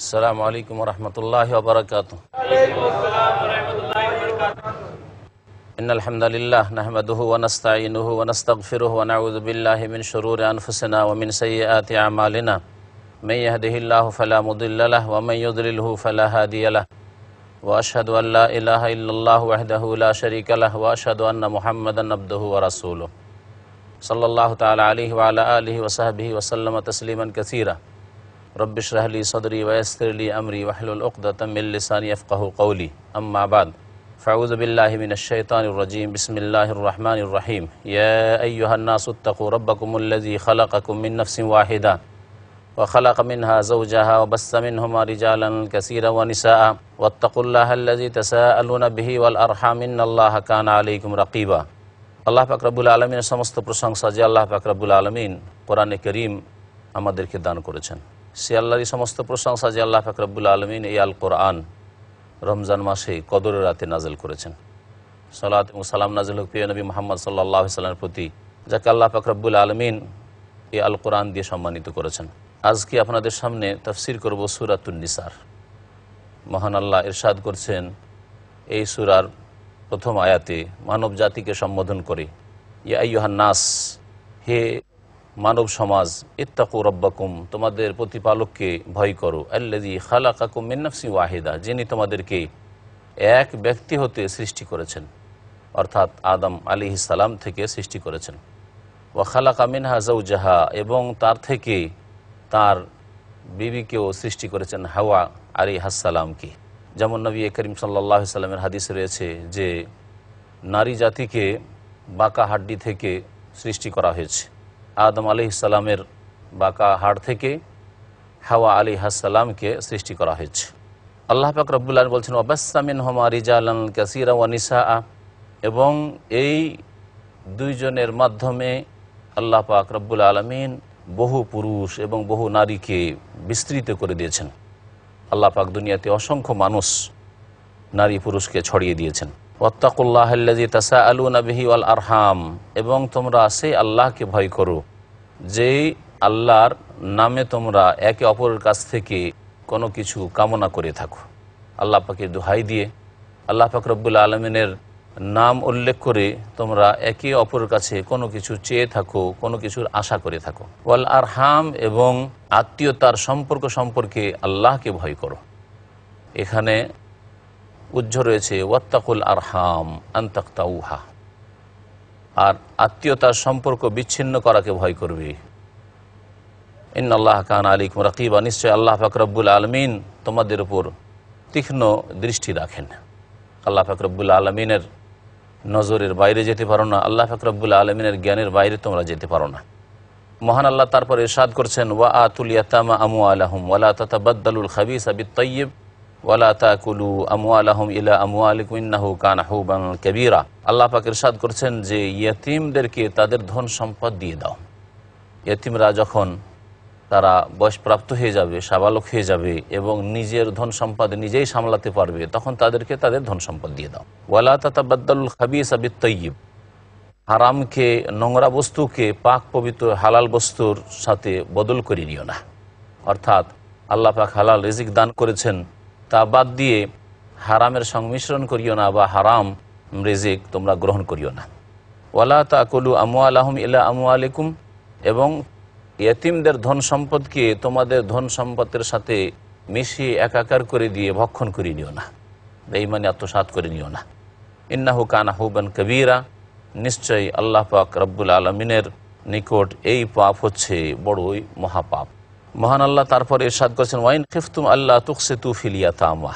আসসালামু আলাইকুম ওয়া রাহমাতুল্লাহি ওয়া বারাকাতুহু। ইন্নাল হামদালিল্লাহ নাহমাদুহু ওয়া নাস্তাঈনুহু ওয়া নাস্তাগফিরুহু ওয়া নাউযু বিল্লাহি মিন শুরুরি আনফুসিনা ওয়া মিন সাইয়্যাতি আমালিনা। মান ইয়াহদিহিল্লাহু ফালা মুদিল্লা লাহু ওয়া মান ইউদ্লিলহু ফালা হাদিয়া লাহু। ওয়া আশহাদু আল লা ইলাহা ইল্লাল্লাহু ওয়াহদাহু লা শারীকা লাহু ওয়া আশহাদু আন্না মুহাম্মাদান আবদুহু ওয়া রাসূলুহু। সাল্লাল্লাহু তাআলা আলাইহি ওয়া আলা আলিহি ওয়া সাহবিহি ওয়া সাল্লামা তাসলিমান কাসীরা। রব্বি ইশরাহ লি সদরি ওয়া ইয়াসসির লি আমরি ওয়াহলুল উকদাতাম মিন লিসানি ইয়াফকাহু কওলি। আম্মা বাদ, ফাউযু বিল্লাহি মিনাশ শাইতানির রাজীম। বিসমিল্লাহির রাহমানির রাহিম। ইয়া আইয়ুহান নাসু ইত্তাকু রাব্বাকুমুল্লাযী খালাকাকুম মিন নাফসিন ওয়াহিদা ওয়া খালাকা মিনহা যাওজাহা ওয়া বাসসা মিনহুমা রিজালান কাসীরান ওয়া নিসাআ ওয়াত্তাকুল্লাহাল্লাযী তাসাআলুনা বিহি ওয়াল আরহাম ইন্নাল্লাহা কানা আলাইকুম রাকীবা। আল্লাহ পাক রব্বুল আলামিনের সমস্ত প্রশংসা যে আল্লাহ পাক রব্বুল আলামিন কোরআনে কারীম আমাদেরকে দান করেছেন। সে আল্লাহরই সমস্ত প্রশংসা যে আল্লাহ পাক রব্বুল আলামিন এই আল কোরআন রমজান মাসে কদরের রাতে নাজিল করেছেন। সালাত এবং সালাম নাজিল হোক প্রিয় নবী মুহাম্মদ সাল্লাল্লাহু আলাইহি ওয়াসাল্লামের প্রতি, যাকে আল্লাহ পাক রব্বুল আলামিন এই আল কোরআন দিয়ে সম্মানিত করেছেন। আজকে আপনাদের সামনে তাফসীর করব সূরাতুন নিসার। মহান আল্লাহ ইরশাদ করছেন এই সূরার প্রথম আয়াতে মানব জাতিকে সম্বোধন করে, ইয়া আইয়ুহান নাস, হে মানব সমাজ, ইত্তাকু রাব্বাকুম, তোমাদের প্রতিপালককে ভয় করো, আল্লাযী খালাকাকুম মিন নাফসিন ওয়াহিদা, যিনি তোমাদেরকে এক ব্যক্তি হতে সৃষ্টি করেছেন, অর্থাৎ আদম আলাইহিস সালাম থেকে সৃষ্টি করেছেন। ওয়া খালাকা মিনহা যাওজাহা, এবং তার থেকে তার বিবিকেও সৃষ্টি করেছেন, হাওয়া আলাইহিস সালামকে। যেমন নবী করিম সাল্লাল্লাহু আলাইহি সাল্লামের হাদিসে রয়েছে যে নারী জাতিকে বাঁকা হাড্ডি থেকে সৃষ্টি করা হয়েছে। আদম আলাইহিস সালামের বাঁকা হাড় থেকে হাওয়া আলাইহিস সালামকে সৃষ্টি করা হয়েছে। আল্লাহ পাক রব্বুল আলামিন বলছেন, ওয়াবাসসা মিনহুমা রিজালান কাসীরা ওয়া নিসাআ, এবং এই দুইজনের মাধ্যমে আল্লাহ পাক রব্বুল আলামিন বহু পুরুষ এবং বহু নারীকে বিস্তৃত করে দিয়েছেন। আল্লাহ পাক দুনিয়াতে অসংখ্য মানুষ নারী পুরুষকে ছড়িয়ে দিয়েছেন। ওয়াত্তাকুল্লাহাল্লাযী তাসাআলুনা বিহি ওয়াল আরহাম, এবং তোমরা সেই আল্লাহকে ভয় করো যেই আল্লাহর নামে তোমরা একে অপরের কাছ থেকে কোনো কিছু কামনা করে থাকো। আল্লাহ পাকের দোহাই দিয়ে আল্লাহ পাক রব্বুল আলামিনের নাম উল্লেখ করে তোমরা একে অপরের কাছে কোনো কিছু চেয়ে থাকো, কোনো কিছুর আশা করে থাকো। ওয়াল আরহাম, এবং আত্মীয়তার সম্পর্ক সম্পর্কে আল্লাহকে ভয় করো। এখানে উজ্জ্ব রয়েছে ওয়াত্তাকুল আরহাম আন তাকতাউহা, আর আত্মীয়তার সম্পর্ক বিচ্ছিন্ন করাকে ভয় করবে। ইন্নাল্লাহা কানা আলাইকুম রাকীবা, নিশ্চয় আল্লাহ পাক রব্বুল আলামিন তোমাদের উপর তীক্ষ্ণ দৃষ্টি রাখেন। আল্লাহ পাক রব্বুল আলামিনের নজরের বাইরে যেতে পারো না, আল্লাহ পাক রব্বুল আলামিনের জ্ঞানের বাইরে তোমরা যেতে পারো না। মহান আল্লাহ তারপর ইরশাদ করছেন, ওয়া আতুল ইয়াতামা আমওয়ালাহুম ওয়া লা তাতাবাদদালুল খাবিসা বিত-তাইয়্যিব ওয়া লা তাকুলু আমওয়ালাহুম ইলা আমওয়ালিকুম ইন্নাহু কানা হুবান কাবীরা। আল্লাহ পাক ইরশাদ করছেন যে ইয়েতিমদেরকে তাদের ধন সম্পদ দিয়ে দাও। ইয়েতিমরা যখন তারা বয়সপ্রাপ্ত হয়ে যাবে, সাবালক হয়ে যাবে এবং নিজের ধন সম্পদ নিজেই সামলাতে পারবে, তখন তাদেরকে তাদের ধন সম্পদ দিয়ে দাও। ওয়া লা তাতাবাদদালুল খাবিসা বিত-তাইয়্যিব, হারামকে, নোংরা বস্তুকে পাক পবিত্র হালাল বস্তুর সাথে বদল করে নিও না। অর্থাৎ আল্লাহ পাক হালাল রিজিক দান করেছেন, তা বাদ দিয়ে হারামের সংমিশ্রণ করিও না, বা হারাম রিজিক তোমরা গ্রহণ করিও না। ওয়ালা তাকুলু আমওয়ালাহুম ইলা আমওয়ালিকুম, এবং ইয়েতিমদের ধন সম্পদকে তোমাদের ধন সম্পদের সাথে মিশিয়ে একাকার করে দিয়ে ভক্ষণ করে নিও না, বেঈমানি আত্মসাৎ করে নিও না। ইন্নাহু কানা হুবান কাবীরা, নিশ্চয়ই আল্লাহ পাক রব্বুল আলামিনের নিকট এই পাপ হচ্ছে বড়ই মহাপাপ। মহান আল্লাহ তারপর ইরশাদ করেছেন, ওয়াইন খিফতুম আল্লা তুকসিতু ফিল ইয়াতামা,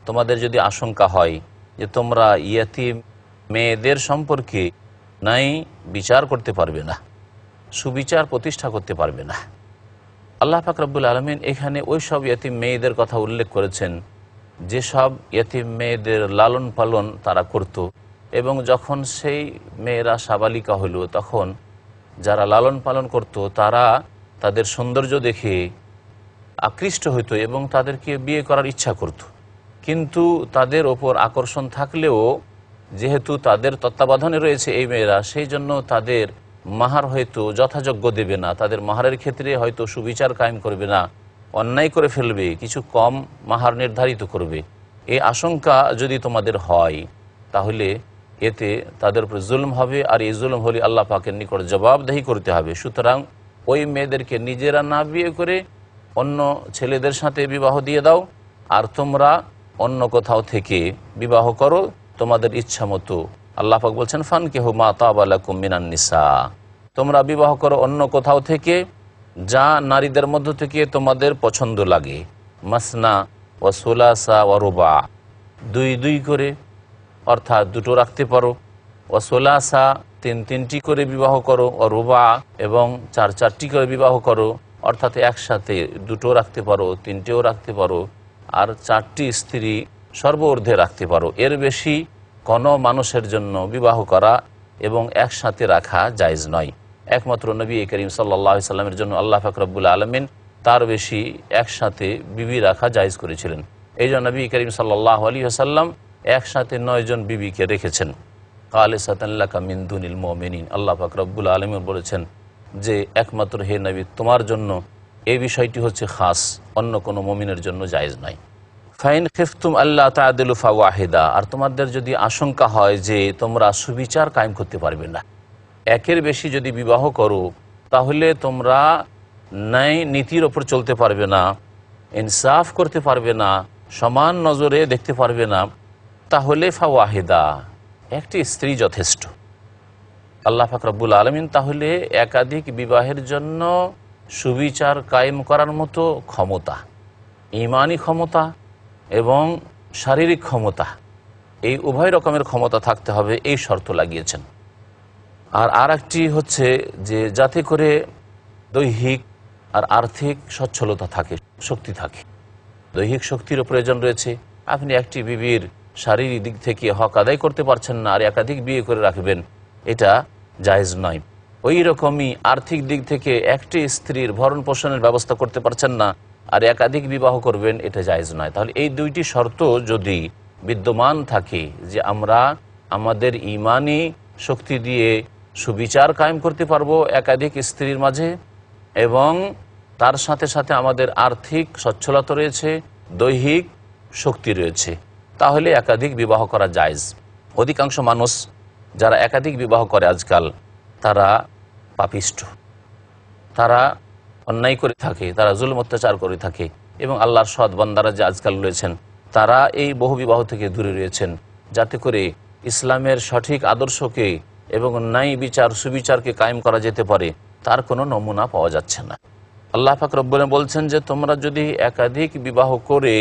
তোমাদের যদি আশঙ্কা হয় যে তোমরা ইয়াতিম মেয়েদের সম্পর্কে নাই বিচার করতে পারবে না, সুবিচার প্রতিষ্ঠা করতে পারবে না। আল্লাহ পাক রব্বুল আলামিন এখানে ওই সব ইয়াতিম মেয়েদের কথা উল্লেখ করেছেন যেসব ইয়াতিম মেয়েদের লালন পালন তারা করত, এবং যখন সেই মেয়েরা সাবালিকা হইল তখন যারা লালন পালন করত তারা তাদের সৌন্দর্য দেখে আকৃষ্ট হইত এবং তাদেরকে বিয়ে করার ইচ্ছা করত। কিন্তু তাদের ওপর আকর্ষণ থাকলেও যেহেতু তাদের তত্ত্বাবধানে রয়েছে এই মেয়েরা, সেই জন্য তাদের মাহার হয়তো যথাযোগ্য দেবে না, তাদের মাহারের ক্ষেত্রে হয়তো সুবিচার কায়েম করবে না, অন্যায় করে ফেলবে, কিছু কম মাহার নির্ধারিত করবে, এই আশঙ্কা যদি তোমাদের হয় তাহলে এতে তাদের উপর জুলম হবে, আর এই জুলম হলে আল্লাহ পাকের নিকট জবাবদেহি করতে হবে। সুতরাং ওই মেয়েদেরকে নিজেরা না বিয়ে করে অন্য ছেলেদের সাথে বিবাহ দিয়ে দাও, আর তোমরা অন্য কোথাও থেকে বিবাহ করো তোমাদের ইচ্ছা মতো। আল্লাহ পাক বলছেন ফানকিহু মা তাবা লাকুম মিনান নিসা, তোমরা বিবাহ করো অন্য কোথাও থেকে যা নারীদের মধ্য থেকে তোমাদের পছন্দ লাগে। মাসনা ওয়া সুলাসা ওয়া রুবা, দুই দুই করে অর্থাৎ দুটো রাখতে পারো, ওয়া সুলাসা তিন তিনটি করে বিবাহ করো, ও রুবা এবং চার চারটি করে বিবাহ করো, অর্থাৎ একসাথে দুটো রাখতে পারো, তিনটেও রাখতে পারো, আর চারটি স্ত্রী সর্বঊর্ধ্বে রাখতে পারো। এর বেশি কোনো মানুষের জন্য বিবাহ করা এবং একসাথে রাখা জায়েজ নয়। একমাত্র নবী করিম সাল্লাল্লাহু আলাইহি সাল্লামের জন্য আল্লাহ পাক রব্বুল আলামিন তার বেশি একসাথে বিবি রাখা জায়েজ করেছিলেন। এই জন্য নবী করিম সাল্লাল্লাহু আলাইহি ওয়াসাল্লাম একসাথে 9 জন বিবিকে রেখেছেন। খালিসাতান লাকা মিন দুনিল মুমিনিন, আল্লাহ পাক রব্বুল আলামিন বলেছেন যে একমাত্র হে নবী তোমার জন্য এই বিষয়টি হচ্ছে খাস, অন্য কোনো মুমিনের জন্য জায়েজ নয়। ফাইন খিফতুম আল্লাহ তাআদিলু ফাওয়াহিদা, আর তোমাদের যদি আশঙ্কা হয় যে তোমরা সুবিচার কায়েম করতে পারবে না, একের বেশি যদি বিবাহ করো তাহলে তোমরা ন্যায় নীতির ওপর চলতে পারবে না, ইনসাফ করতে পারবে না, সমান নজরে দেখতে পারবে না, তাহলে ফাওয়াহিদা, একটি স্ত্রী যথেষ্ট। আল্লাহ পাক রব্বুল আলামিন তাহলে একাধিক বিবাহের জন্য সুবিচার কায়েম করার মতো ক্ষমতা, ঈমানি ক্ষমতা এবং শারীরিক ক্ষমতা, এই উভয় রকমের ক্ষমতা থাকতে হবে, এই শর্ত লাগিয়েছেন। আর একটি হচ্ছে যে যাতে করে দৈহিক আর আর্থিক সচ্ছলতা থাকে, শক্তি থাকে। দৈহিক শক্তিরও প্রয়োজন রয়েছে। আপনি একটি বিবির শারীরিক দিক থেকে হক আদায় করতে পারছেন না আর একাধিক বিয়ে করে রাখবেন, এটা জায়েজ নয়। ওই রকমই আর্থিক দিক থেকে একটি স্ত্রীর ভরণ পোষণের ব্যবস্থা করতে পারছেন না আর একাধিক বিবাহ করবেন, এটা জায়েজ নয়। তাহলে এই দুইটি শর্ত যদি বিদ্যমান থাকে যে আমরা আমাদের ঈমানি শক্তি দিয়ে সুবিচার কায়েম করতে পারবো একাধিক স্ত্রীর মাঝে, এবং তার সাথে সাথে আমাদের আর্থিক সচ্ছলতা রয়েছে, দৈহিক শক্তি রয়েছে, তাহলে একাধিক বিবাহ করা জায়েজ। অধিকাংশ মানুষ যারা একাধিক বিবাহ করে আজকাল তারা পাপিষ্ঠ, তারা অন্যায় করে থাকে, তারা জুলম অত্যাচার করে থাকে, এবং আল্লাহর সৎ বান্দারা যে আজকাল রয়েছেন তারা এই বহু বিবাহ থেকে দূরে রয়েছেন, যাতে করে ইসলামের সঠিক আদর্শকে এবং ন্যায় বিচার সুবিচারকে কায়েম করা যেতে পারে তার কোনো নমুনা পাওয়া যাচ্ছে না। আল্লাহ পাক রব্বুল আলামিন বলছেন যে তোমরা যদি একাধিক বিবাহ করে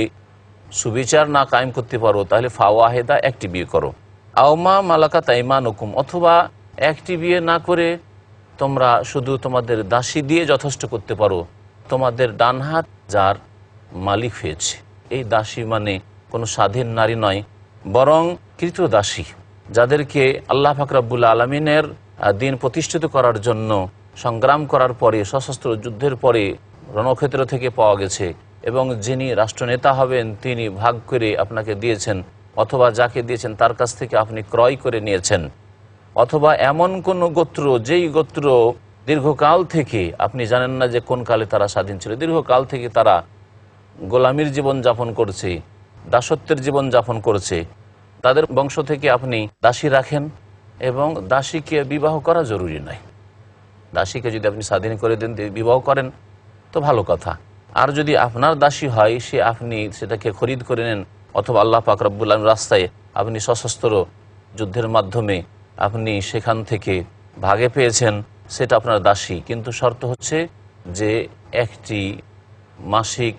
সুবিচার না কায়েম করতে পারো তাহলে ফাওয়াহিদা, একটি বিয়ে করো। আওমা মালাকাত আইমানুকুম, অথবা একটি বিয়ে না করে তোমরা শুধু তোমাদের দাসী দিয়ে যথেষ্ট করতে পারো। তোমাদের ডান হাত যার মালিক হয়েছে, এই দাসী মানে কোনো স্বাধীন নারী নয়, বরং কৃতদাসী, যাদেরকে আল্লাহ পাক রব্বুল আলামিনের দিন প্রতিষ্ঠিত করার জন্য সংগ্রাম করার পরে, সশস্ত্র যুদ্ধের পরে রণক্ষেত্র থেকে পাওয়া গেছে, এবং যিনি রাষ্ট্রনেতা হবেন তিনি ভাগ করে আপনাকে দিয়েছেন, অথবা যাকে দিয়েছেন তার কাছ থেকে আপনি ক্রয় করে নিয়েছেন, অথবা এমন কোন গোত্র যেই গোত্র দীর্ঘকাল থেকে আপনি জানেন না যে কোন কালে তারা স্বাধীন ছিল, দীর্ঘকাল থেকে তারা গোলামির জীবন যাপন করছে, দাসত্বের জীবন যাপন করছে, তাদের বংশ থেকে আপনি দাসী রাখেন, এবং দাসীকে বিবাহ করা জরুরি নয়। দাসীকে যদি আপনি স্বাধীন করে দেন, বিবাহ করেন তো ভালো কথা। আর যদি আপনার দাসী হয়, সে আপনি সেটাকে খরিদ করে নেন, অথবা আল্লাহ পাক রব্বুল আলামিন রাস্তায় আপনি সশস্ত্র যুদ্ধের মাধ্যমে আপনি সেখান থেকে ভাগে পেয়েছেন, সেটা আপনার দাসী। কিন্তু শর্ত হচ্ছে যে একটি মাসিক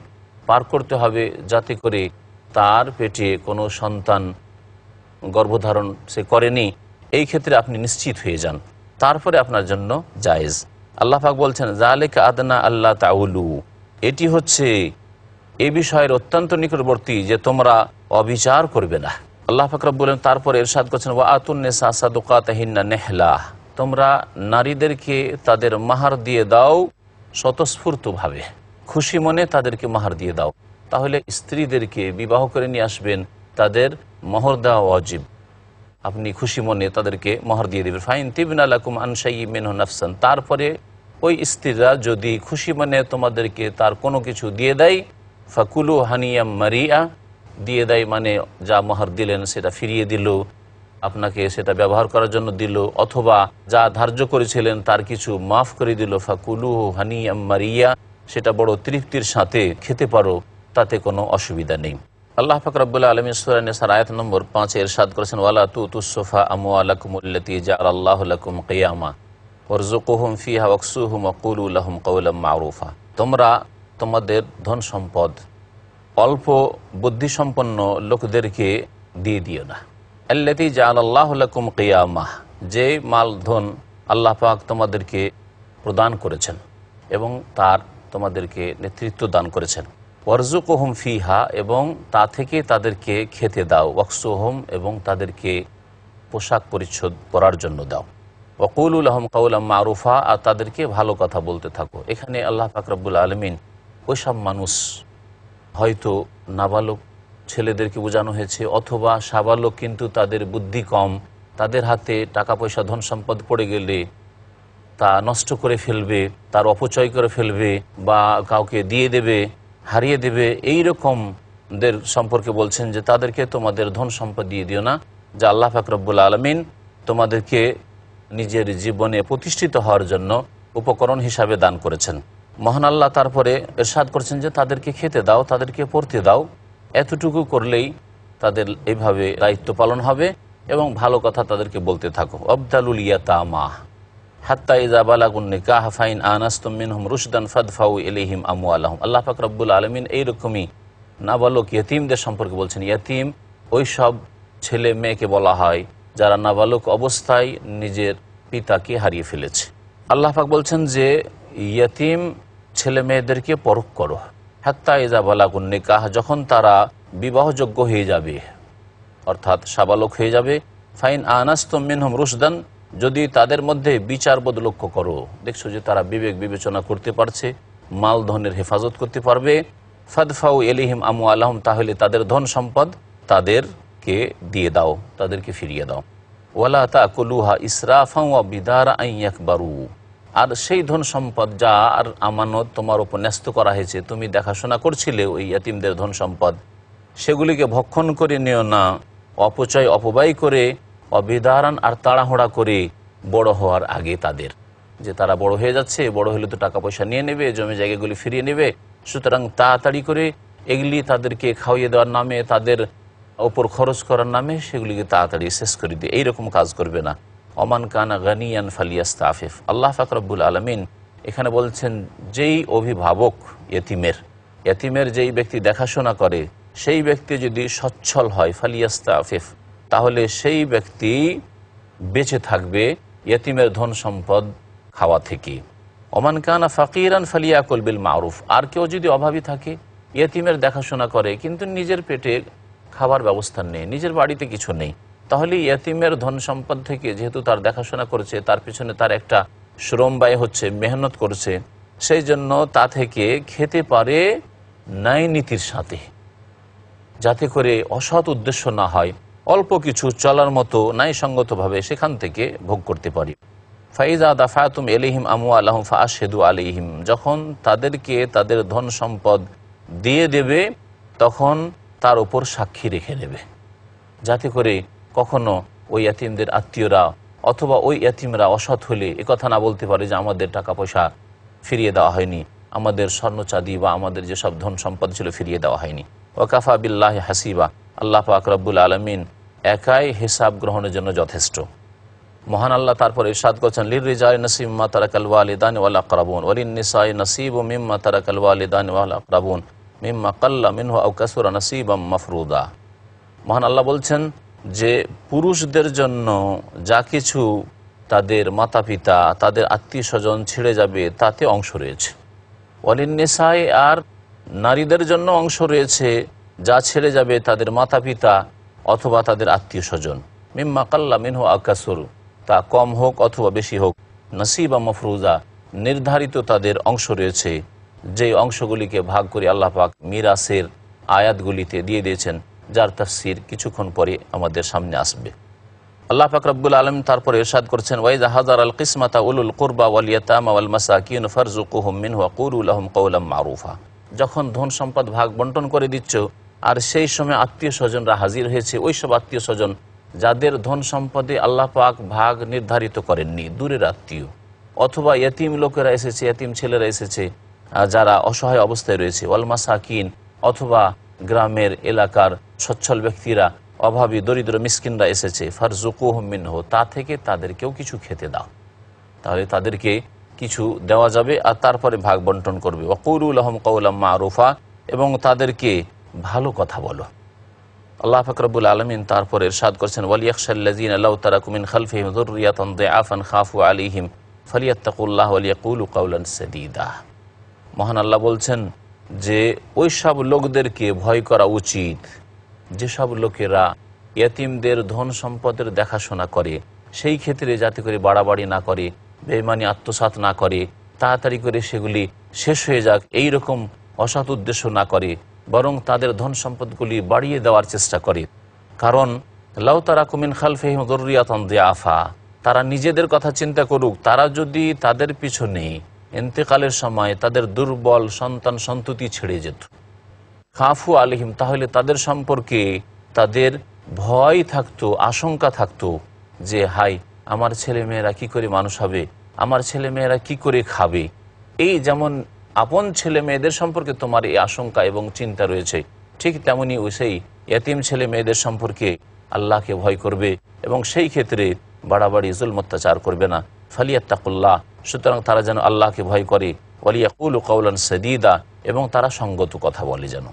পার করতে হবে, যাতে করে তার পেটে কোনো সন্তান গর্ভধারণ সে করেনি, এই ক্ষেত্রে আপনি নিশ্চিত হয়ে যান, তারপরে আপনার জন্য জায়েজ। আল্লাহ পাক বলছেন যালিকা আদনা আল্লাহ তাউলু, এটি হচ্ছে এ বিষয়ের অত্যন্ত নিকটবর্তী যে তোমরা অবিচার করবে না। আল্লাহ পাক রব্বুল আলামিন তারপরে ইরশাদ করছেন ওয়া আতুন নিসা সাদুকাতিহিন্না নিহলা, তোমরা নারীদেরকে তাদের মাহার দিয়ে দাও স্বতঃস্ফূর্তভাবে, খুশি মনে তাদেরকে মাহার দিয়ে দাও। তাহলে স্ত্রীদেরকে বিবাহ করে নিয়ে আসবেন, তাদের মোহর দেওয়া ওয়াজিব, আপনি খুশি মনে তাদেরকে মোহর দিয়ে দেবেন। ফাইন তিবনা লাকুম আন শাইইন মিনহু নাফসান, তারপরে ওই স্ত্রীরা যদি খুশি মনে তোমাদেরকে তার কোনো কিছু দিয়ে দেয়, ফাকুলু হানিয়াম মারিয়া, দিয়ে দেয় মানে যা মোহর দিলেন সেটা ফিরিয়ে দিল, আপনাকে সেটা ব্যবহার করার জন্য দিল, অথবা যা ধার্য করেছিলেন তার কিছু মাফ করে দিল, ফাকুলু হানিয়াম মারিয়া, সেটা বড় তৃপ্তির সাথে খেতে পারো, তাতে কোনো অসুবিধা নেই। আল্লাহ পাক রব্বুল আলামিন সূরা নিসার আয়াত নম্বর 5 ইরশাদ করেছেন, ওয়ালা তুতুসসুফা আমওয়ালাকুমুল্লাতী জাআলাল্লাহু লাকুম কিয়ামা ওয়ারযুকুহুম ফিহা ওয়াকসুহুম ওয়াকুলু লাহুম কাওলাম মা'রুফা। তোমরা তোমাদের ধন সম্পদ অল্প বুদ্ধিসম্পন্ন লোকদেরকে দিয়ে দিও না। আল্লাতী জাআলাল্লাহু লাকুম কিয়ামা, যে মাল ধন আল্লাহ পাক তোমাদেরকে প্রদান করেছেন এবং তার তোমাদেরকে নেতৃত্ব দান করেছেন। ওয়ারযুকুহুম ফিহা, এবং তা থেকে তাদেরকে খেতে দাও। ওয়াকসুহুম, এবং তাদেরকে পোশাক পরিচ্ছদ পরার জন্য দাও। ওয়াকুলু লাহুম কাওলাম মা'রুফা, আর তাদেরকে ভালো কথা বলতে থাকো। এখানে আল্লাহ পাক রব্বুল আলামিন ওইসব মানুষ, হয়তো নাবালক ছেলেদেরকে বোঝানো হয়েছে, অথবা সাবালক কিন্তু তাদের বুদ্ধি কম, তাদের হাতে টাকা পয়সা ধন সম্পদ পড়ে গেলে তা নষ্ট করে ফেলবে, তার অপচয় করে ফেলবে, বা কাউকে দিয়ে দেবে, হারিয়ে দেবে, এই রকমদের সম্পর্কে বলছেন যে তাদেরকে তোমাদের ধন সম্পদ দিয়ে দিও না, যা আল্লাহ পাক রব্বুল আলামিন তোমাদেরকে নিজের জীবনে প্রতিষ্ঠিত হওয়ার জন্য উপকরণ হিসাবে দান করেছেন। মহান আল্লাহ তারপরে ইরশাদ করছেন যে তাদেরকে খেতে দাও, তাদেরকে পড়তে দাও, এতটুকু করলেই তাদের এইভাবে দায়িত্ব পালন হবে, এবং ভালো কথা তাদেরকে বলতে থাকো। আবদালুল ইয়াতামা হাত্তা ইযা বালাগুন নিকাহ ফাইন আনাস্তুম মিনহুম রুশদান ফাদফাউ ইলাইহিম আমওয়ালাহুম। আল্লাহ পাক রব্বুল আলামিন এইরকমই নাবালক ইয়তীমদের সম্পর্কে বলছেন। ইয়তীম ওই সব ছেলে মেয়েকে বলা হয় যারা নাবালক অবস্থায় নিজের পিতাকে হারিয়ে ফেলেছে। আল্লাহ পাক বলছেন যে ইয়তীম ছেলে মেয়েদেরকে পরখ করো, হাত্তা ইযা বালাগুন নিকাহ, যখন তারা বিবাহযোগ্য হয়ে যাবে, অর্থাৎ সাবালক হয়ে যাবে। ফাইন আনাস্তুম মিনহুম রুশদান, যদি তাদের মধ্যে বিচারবোধ লক্ষ্য করো, দেখছো যে তারা বিবেক বিবেচনা করতে পারছে, মালধনের হেফাজত করতে পারবে, ফাদফাউ ইলাইহিম আমওয়ালাহুম, তাহলে তাদের ধন সম্পদ তাদেরকে দিয়ে দাও, তাদেরকে ফিরিয়ে দাও। ওয়ালা তাকুলুহা ইসরাফাও ওয়া বিদারা আন ইয়াকবারু, আর সেই ধন সম্পদ যা আর আমানত তোমার উপর ন্যস্ত করা হয়েছে, তুমি দেখাশোনা করছিলে ওই ইয়াতিমদের ধন সম্পদ, সেগুলিকে ভক্ষণ করে নিও না, অপচয় অপব্যয় করে, অবিদারান, আর তাড়াহুড়া করে বড় হওয়ার আগে তাদের, যে তারা বড় হয়ে যাচ্ছে, বড় হলে তো টাকা পয়সা নিয়ে নেবে, জমি জায়গাগুলি ফিরিয়ে নেবে, সুতরাং তাড়াতাড়ি করে এগুলি তাদেরকে খাওয়িয়ে দেওয়ার নামে, তাদের ওপর খরচ করার নামে সেগুলিকে তাড়াতাড়ি শেষ করে দিয়ে এইরকম কাজ করবে না। ওমান কানা গানিয়ান ফালিয়াস্তাফিফ। আল্লাহ পাক রব্বুল আলামিন এখানে বলছেন যেই অভিভাবক ইয়তীমের যেই ব্যক্তি দেখাশোনা করে, সেই ব্যক্তি যদি সচ্ছল হয়, ফালিয়াস্তাফিফ, তাহলে সেই ব্যক্তি বেঁচে থাকবে ইয়তীমের ধন সম্পদ খাওয়া থেকে। ওমান কানা ফাকিরান ফালিয়াকুল বিল মারুফ, আর কেউ যদি অভাবী থাকে, ইয়তীমের দেখাশোনা করে কিন্তু নিজের পেটে খাবার ব্যবস্থা নেই, নিজের বাড়িতে কিছু নেই, তাহলে ইয়তীমের ধন সম্পদ থেকে, যেহেতু তার দেখাশোনা করেছে, তার পিছনে তার একটা শ্রম ব্যয় হচ্ছে, মেহনত করছে, সেই জন্য তা থেকে খেতে পারে ন্যায় নীতির সাথে, যাতে করে অসৎ উদ্দেশ্য না হয়, অল্প কিছু চলার মতো ন্যায়সঙ্গতভাবে সেখান থেকে ভোগ করতে পারি। ফাইজা দাফাতুম ইলাইহিম আমওয়ালাহুম ফাআশহিদু আলাইহিম, যখন তাদেরকে তাদের ধন সম্পদ দিয়ে দেবে, তখন তার উপর সাক্ষী রেখে দেবে, যাতে করে কখনো ওই ইয়াতিমদের আত্মীয়রা অথবা ওই ইয়াতিমরা অসৎ হলে একথা না বলতে পারে যে আমাদের টাকা পয়সা ফিরিয়ে দেওয়া হয়নি, আমাদের স্বর্ণ চাঁদি বা আমাদের যেসব ধন সম্পদ ছিল ফিরিয়ে দেওয়া হয়নি। ওয়াকাফা বিল্লাহি হাসিবা, আল্লাহ পাক রব্বুল আলামিন একাই হিসাব গ্রহণের জন্য যথেষ্ট। মহান আল্লাহ তারপর ইরশাদ করছেন, লিররিজালি নসীবুম মিম্মা তারাকাল ওয়ালিদান ওয়াল আকরাবুন ওয়া লিন-নিসাই নসীবুম মিম্মা তারাকাল ওয়ালিদান ওয়াল আকরাবুন মিম্মা কাল্লা মিনহু আও কাসুরা নসীবাম মাফরুদা। মহান আল্লাহ বলছেন যে পুরুষদের জন্য যা কিছু তাদের মাতা পিতা, তাদের আত্মীয় স্বজন ছেড়ে যাবে, তাতে অংশ রয়েছে। ওয়ালিন-নিসাই, আর নারীদের জন্য অংশ রয়েছে যা ছেড়ে যাবে তাদের মাতা পিতা অথবা তাদের আত্মীয় স্বজন। মিম্মা কাল্লা মিনহু আও কাসুর, তা কম হোক অথবা বেশি হোক, নসীবা মাফরুজা, নির্ধারিত তাদের অংশ রয়েছে, যে অংশগুলিকে ভাগ করে আল্লাহ পাক মিরাসের আয়াতগুলিতে দিয়ে দিয়েছেন, যার তাফসীর কিছুক্ষণ পরে আমাদের সামনে আসবে। আল্লাহ পাক রব্বুল আলামিন তারপরে ইরশাদ করছেন, ওয়াইযা হাযার আল কিসমাতা উলুল কুরবা ওয়াল ইয়াতামা ওয়াল মাসাকিন ফারযুকুহুম মিনহু ওয়া কুলু লাহুম কাওলাম মারুফা। যখন ধন সম্পদ ভাগ বন্টন করে দিচ্ছ আর সেই সময় আত্মীয় স্বজনরা হাজির হয়েছে, ওই সব আত্মীয় স্বজন যাদের ধন সম্পদে আল্লাহ পাক ভাগ নির্ধারিত করেননি, দূরের আত্মীয়, অথবা ইয়তিম লোকেরা এসেছে, ইয়তিম ছেলেরা এসেছে যারা অসহায় অবস্থায় রয়েছে, ওয়াল মাসাকিন, অথবা গ্রামের এলাকার সচ্ছল ব্যক্তিরা, অভাবী দরিদ্র মিসকিনরা এসেছে, ফারযুকুহুম মিনহু, তা থেকে তাদেরকেও কিছু খেতে দাও। তাহলে তাদেরকে কিছু দেওয়া যাবে আর তারপরে ভাগ বন্টন করবে। ওয়াকুলু লাহুম কাওলাম মারুফা, এবং তাদেরকে ভালো কথা বলো। আল্লাহ পাক রব্বুল আলামিন তারপরে ইরশাদ করেছেন, ওয়ালিয়াখশাল্লাযীনা লাউ তারাকু মিন খালফিহিম যুররিয়াতান দিআফান খাফু আলাইহিম ফালিয়াত্তাকুল্লাহ ওয়ালিয়াকুলু কাওলান সাদীদা। মহান আল্লাহ বলছেন যে ওই সব লোকদেরকে ভয় করা উচিত যেসব লোকেরা ইয়তিমদের ধন সম্পদের দেখাশোনা করে, সেই ক্ষেত্রে যাতে করে বাড়াবাড়ি না করে, বেঈমানি আত্মসাৎ না করে, তাড়াতাড়ি করে সেগুলি শেষ হয়ে যাক এই রকম অসৎ উদ্দেশ্য না করে, বরং তাদের ধন সম্পদগুলি বাড়িয়ে দেওয়ার চেষ্টা করে। কারণ লাউ তারাকু মিন খালফিহিম যুররিয়াতান দিআফা, তারা নিজেদের কথা চিন্তা করুক, তারা যদি তাদের পিছনে ইন্তেকালের সময় তাদের দুর্বল সন্তান সন্ততি ছেড়ে যেত, খাফু আলাইহিম, তাহলে তাদের সম্পর্কে তাদের ভয় থাকতো, আশঙ্কা থাকতো যে হাই, আমার ছেলে মেয়েরা কী করে মানুষ হবে, আমার ছেলে মেয়েরা কী করে খাবে। এই যেমন আপন ছেলে মেয়েদের সম্পর্কে তোমার এই আশঙ্কা এবং চিন্তা রয়েছে, ঠিক তেমনি ওই সেই ইয়তিম ছেলে মেয়েদের সম্পর্কে আল্লাহকে ভয় করবে এবং সেই ক্ষেত্রে বাড়াবাড়ি জুলম অত্যাচার করবে না। ফালিয়াত্তাকুল্লাহ, সুতরাং তারা যেন আল্লাহকে ভয় করে, ওয়ালিয়াকুলু কাওলান সাদীদা, এবং তারা সঙ্গত কথা বলে যেন।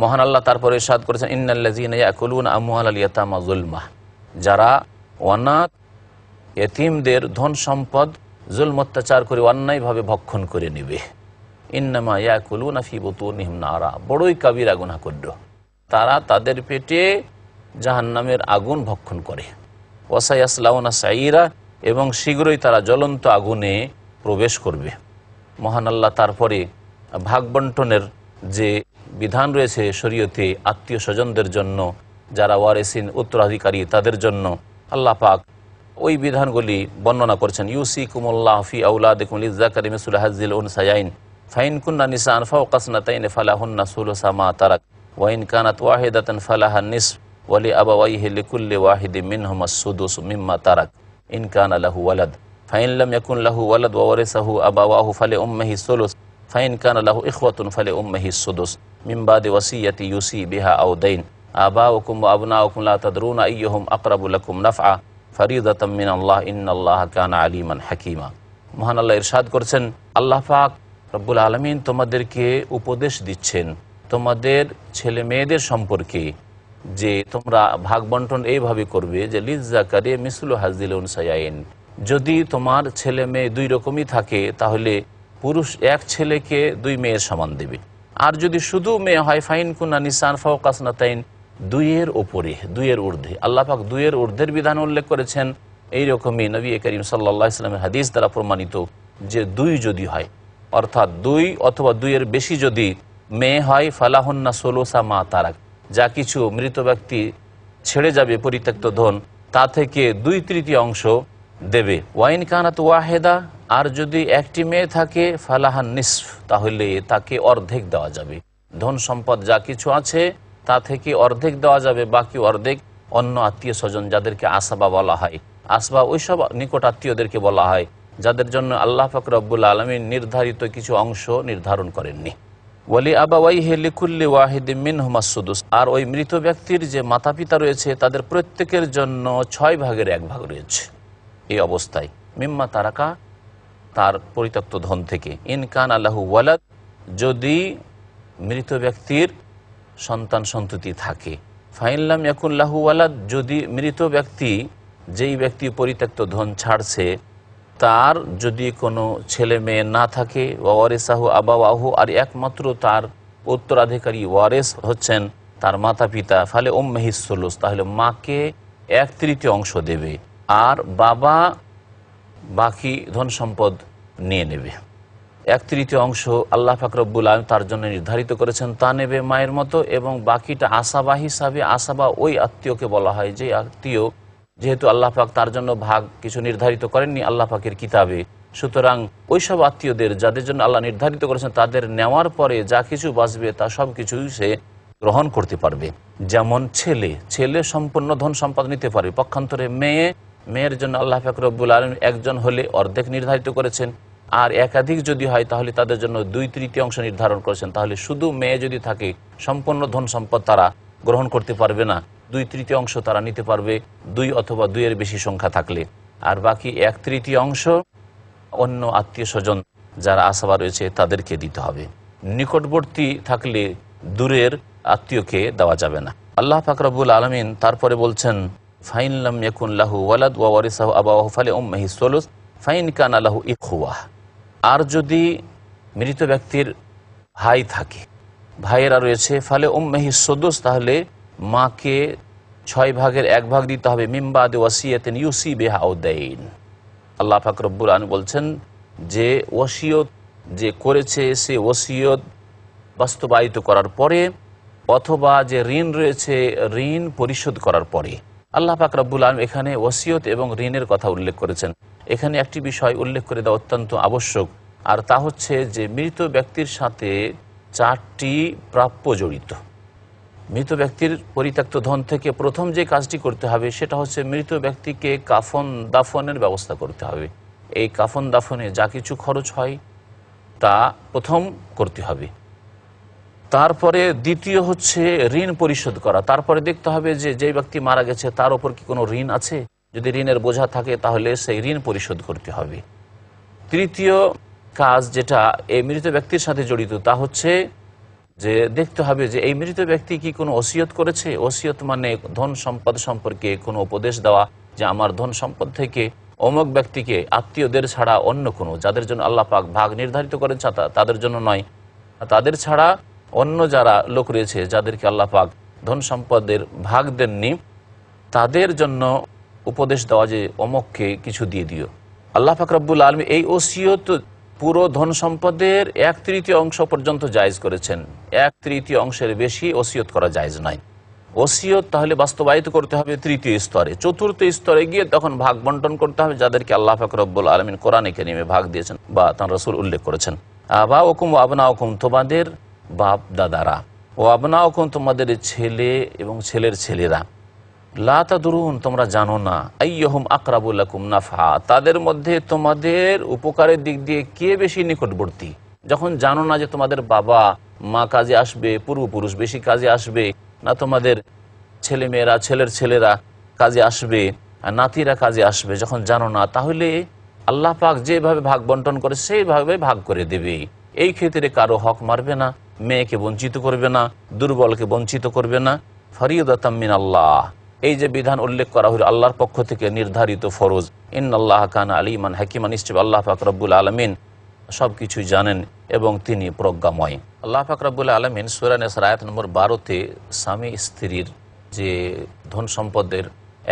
মহান আল্লাহ তারপরে ইরশাদ করেছেন, ইন্নাল্লাযীনা ইয়াকুলুনা আমওয়ালাল ইয়াতামা যুলমা, যারা অনাথ ইয়তিমদের ধন সম্পদ জুলম অত্যাচার করে অন্যায়ভাবে ভক্ষণ করে নেবে, ইন্নামা ইয়াকুলুনা ফি বুতুনিহিম নারা, বড়ই কাবিরা গুনাহ করল, তারা তাদের পেটে জাহান্নামের আগুন ভক্ষণ করে। ওয়াসায়াসলাউনা সাইরা, এবং শীঘ্রই তারা জ্বলন্ত আগুনে প্রবেশ করবে। মহান আল্লাহ তারপরে ভাগ বন্টনের যে বিধান রয়েছে শরীয়তে আত্মীয় স্বজনদের জন্য, যারা ওয়ারিসিন উত্তরাধিকারী তাদের জন্য, আল্লাহ পাক ওই বিধানগুলি বর্ণনা করেছেন। ইউসিকুমুল্লাহ ফি আওলাদিকুম লিযযাকারি মিসলু হাজ্জিল উনসায়াইন ফাইন কুন্না নিসাআন ফাওকা ইসনাতাইনি ফালাহুন্না সুলুসু মা তারাক ওয়া ইন কানাত ওয়াহিদাতান ফালাহা নিসফ ওয়া লিআবাওয়াইহি লিকুল্লি ওয়াহিদিন মিনহুমা আস-সুদুসু মিম্মা তারাক ইন কানা লাহু ওয়ালাদ ফাইন লাম ইয়াকুন লাহু ওয়ালাদ ওয়া ওয়ারিসাহু আবাওয়াহু ফালিউম্মিহি সুলুস ফাইন কানা লাহু ইখওয়াতুন ফালিউম্মিহি আস-সুদুস মিন বাদি ওয়াসিয়াতি ইউসি বিহা আও দাইন আবাউকুম ওয়া আবনাউকুম লা তাদরুনা আইয়ুহুম আকরাবু লাকুম নাফআ ফরিদাতাম মিনাল্লাহ ইন্নাল্লাহা কানা আলিমান হাকীমা। মহান আল্লাহ ইরশাদ করেছেন, আল্লাহ পাক রব্বুল আলামিন তোমাদেরকে উপদেশ দিচ্ছেন তোমাদের ছেলে মেয়েদের সম্পর্কে, যে তোমরা ভাগ বন্টন এইভাবে করবে যে লিযযাকারি মিসলু হাজ্জিল উনসায়াইন, যদি তোমার ছেলে মেয়ে দুই রকমই থাকে তাহলে পুরুষ এক ছেলেকে দুই মেয়ের সমান দেবে, আর যদি শুধু মেয়ে হয় ফাইন কুনা নিসান ফাওকা ইসনাতাইন, দুইয়ের ওপরে, দুইয়ের ঊর্ধ্বে। আল্লাহ পাক দুইয়ের ঊর্ধ্বের বিধান উল্লেখ করেছেন। এইরকমই নবী করিম সাল্লাল্লাহু আলাইহি ওয়াসাল্লামের হাদিস দ্বারা প্রমাণিত যে দুই যদি হয়, অর্থাৎ দুই অথবা দুইয়ের বেশি যদি মেয়ে হয়, ফালাহুন্না সুলুসা মা তারাক, যা কিছু মৃত ব্যক্তি ছেড়ে যাবে পরিত্যক্ত ধন, তা থেকে 2/3 অংশ দেবে। ওয়াইন কানাত ওয়াহেদা, আর যদি একটি মেয়ে থাকে ফালাহান নিসফ, তাহলে তাকে অর্ধেক দেওয়া যাবে। ধন সম্পদ যা কিছু আছে তা থেকে অর্ধেক দেওয়া যাবে, বাকি অর্ধেক অন্য আত্মীয় স্বজন যাদেরকে আসবা বলা হয়, আসবা ওইসব নিকট আত্মীয়দেরকে বলা হয়, যাদের জন্য আল্লাহ পাক রব্বুল আলামিন নির্ধারিত কিছু অংশ নির্ধারণ করেননি। ওয়ালি আবাওয়াইহি লিকুল্লি ওয়াহিদিন মিনহুমা আস-সুদুস, আর ওই মৃত ব্যক্তির যে মাতা পিতা রয়েছে তাদের প্রত্যেকের জন্য 6 ভাগের 1 ভাগ রয়েছে। এই অবস্থায় মিম্মা তারাকা, তার পরিত্যক্ত ধন থেকে, ইন কানা লাহু ওয়ালাদ, যদি মৃত ব্যক্তির সন্তান সন্ততি থাকে, ফাইন লাম ইয়াকুন লাহু ওয়ালাদ, যদি মৃত ব্যক্তি, যেই ব্যক্তি পরিত্যক্ত ধন ছাড়ছে, তার যদি কোনো ছেলে মেয়ে না থাকে, ওয়ারিসাহু আবাওয়াহু, আর একমাত্র তার উত্তরাধিকারী ওয়ারিস হচ্ছেন তার মাতা পিতা, ফালে উম্মিহি সুলুস, তাহলে মাকে 1/3 অংশ দেবে, আর বাবা বাকি ধন সম্পদ নিয়ে নেবে। 1/3 অংশ আল্লাহ পাক রব্বুল আলামিন তার জন্য নির্ধারিত করেছেন, তা নেবে মায়ের মতো, এবং বাকিটা আসাবা হিসাবে, আসাবা ওই আত্মীয়কে বলা হয় যে আত্মীয় যেহেতু আল্লাহ পাক তার জন্য ভাগ কিছু নির্ধারিত করেননি আল্লাহ পাকের কিতাবে, সুতরাং ওইসব আত্মীয়দের যাদের জন্য আল্লাহ নির্ধারিত করেছেন তাদের নেওয়ার পরে যা কিছু বাঁচবে তা সব কিছুই সে গ্রহণ করতে পারবে। যেমন ছেলে সম্পূর্ণ ধন সম্পদ নিতে পারবে, পক্ষান্তরে মেয়ের জন্য আল্লাহ পাক রব্বুল আলামিন একজন হলে অর্ধেক নির্ধারিত করেছেন, আর একাধিক যদি হয় তাহলে তাদের জন্য 2/3 নির্ধারণ করেছেন। তাহলে শুধু মেয়ে যদি থাকে সম্পূর্ণ ধন সম্পদ তারা গ্রহণ করতে পারবে না, 2/3 তারা নিতে পারবে 2 অথবা 2-এর বেশি সংখ্যা থাকলে, আর বাকি 1/3 অন্য আত্মীয় স্বজন যারা আসাবা রয়েছে তাদেরকে দিতে হবে। নিকটবর্তী থাকলে দূরের আত্মীয়কে দেওয়া যাবে না। আল্লাহ পাক রব্বুল আলামিন তারপরে বলছেন ফাইন লাম ইয়াকুন লাহু ওয়ালাদ ওয়া ওয়ারিসাহু আবাওয়াহু ফালিউম্মিহি সুলুস ফাইন কানা লাহু ইখওয়া। আর যদি মৃত ব্যক্তির ভাই থাকে, ভাইয়েরা রয়েছে, ফালে উম্মিহি সুদুস, তাহলে মাকে 6 ভাগের 1 ভাগ দিতে হবে, মিন বাদি ওয়াসিয়াতিন ইউসি বিহা আও দাইন। আল্লাহ পাক রব্বুল আলামিন বলছেন যে ওসিয়ত যে করেছে সে ওসিয়ত বাস্তবায়িত করার পরে অথবা যে ঋণ রয়েছে ঋণ পরিশোধ করার পরে। আল্লাহ পাক রব্বুল আলামিন এখানে ওসিয়ত এবং ঋণের কথা উল্লেখ করেছেন। এখানে একটি বিষয় উল্লেখ করে দেওয়া অত্যন্ত আবশ্যক, আর তা হচ্ছে যে মৃত ব্যক্তির সাথে 4টি প্রাপ্য জড়িত। মৃত ব্যক্তির পরিত্যক্ত ধন থেকে প্রথম যে কাজটি করতে হবে সেটা হচ্ছে মৃত ব্যক্তিকে কাফন দাফনের ব্যবস্থা করতে হবে। এই কাফন দাফনে যা কিছু খরচ হয় তা প্রথম করতে হবে। তারপরে দ্বিতীয় হচ্ছে ঋণ পরিশোধ করা। তারপরে দেখতে হবে যে যেই ব্যক্তি মারা গেছে তার ওপর কি কোনো ঋণ আছে, যদি ঋণের বোঝা থাকে তাহলে সেই ঋণ পরিশোধ করতে হবে। তৃতীয় কাজ যেটা এই মৃত ব্যক্তির সাথে জড়িত তা হচ্ছে যে দেখতে হবে যে এই মৃত ব্যক্তি কি কোনো ওসিয়ত করেছে। ওসিয়ত মানে ধন সম্পদ সম্পর্কে কোনো উপদেশ দেওয়া, যে আমার ধন সম্পদ থেকে অমুক ব্যক্তিকে আত্মীয়দের ছাড়া অন্য কোনো, যাদের জন্য আল্লাহ পাক ভাগ নির্ধারিত করেন তাদের জন্য নয়, তাদের ছাড়া অন্য যারা লোক রয়েছে যাদেরকে আল্লাহ পাক ধন সম্পদের ভাগ দেননি তাদের জন্য উপদেশ দেওয়া যে অমুককে কিছু দিয়ে দিও। আল্লাহ পাক রব্বুল আলামিন এই ওসিয়ত পুরো ধন সম্পদের 1/3 পর্যন্ত জায়েজ করেছেন। 1/3 বেশি ওসিয়ত করা জায়েজ নয়। ওসিয়ত তাহলে বাস্তবায়িত করতে হবে 3য় স্তরে। 4র্থ স্তরে গিয়ে তখন ভাগ বন্টন করতে হবে যাদেরকে আল্লাহ পাক রব্বুল আলামিন কোরআনে কারীমে ভাগ দিয়েছেন বা তাঁর রাসূল উল্লেখ করেছেন। আবাউকুম ওয়া আবনাউকুম, তোমাদের বাপ দাদারা, ও আবনাউকুম, তোমাদের ছেলে এবং ছেলের ছেলেরা, লা তাদরুন, তোমরা জানো না, আইয়ুহুম আকরাবু লাকুম নাফা, তাদের মধ্যে তোমাদের উপকারের দিক দিয়ে কে বেশি নিকটবর্তী। যখন জানো না যে তোমাদের বাবা মা কাজে আসবে, পূর্বপুরুষ বেশি কাজে আসবে না তোমাদের ছেলেমেয়েরা ছেলের ছেলেরা কাজে আসবে আর নাতিরা কাজে আসবে, যখন জানো না, তাহলে আল্লাহ পাক যেভাবে ভাগ বন্টন করে সেইভাবে ভাগ করে দেবে। এই ক্ষেত্রে কারো হক মারবে না, মেয়েকে বঞ্চিত করবে না, দুর্বলকে বঞ্চিত করবে না। ফরিয়দাতাম মিনাল্লাহ, এই যে বিধান উল্লেখ করা হলো আল্লাহর পক্ষ থেকে নির্ধারিত ফরজ। ইন্নাল্লাহ কানা আলিমান হাকিমান, নিশ্চয় আল্লাহ পাক রব্বুল আলামিন সব কিছুই জানেন এবং তিনি প্রজ্ঞাময়। আল্লাহ পাক রব্বুল আলামিন সূরা নিসা আয়াত নম্বর 12-তে স্বামী স্ত্রীর যে ধন সম্পদের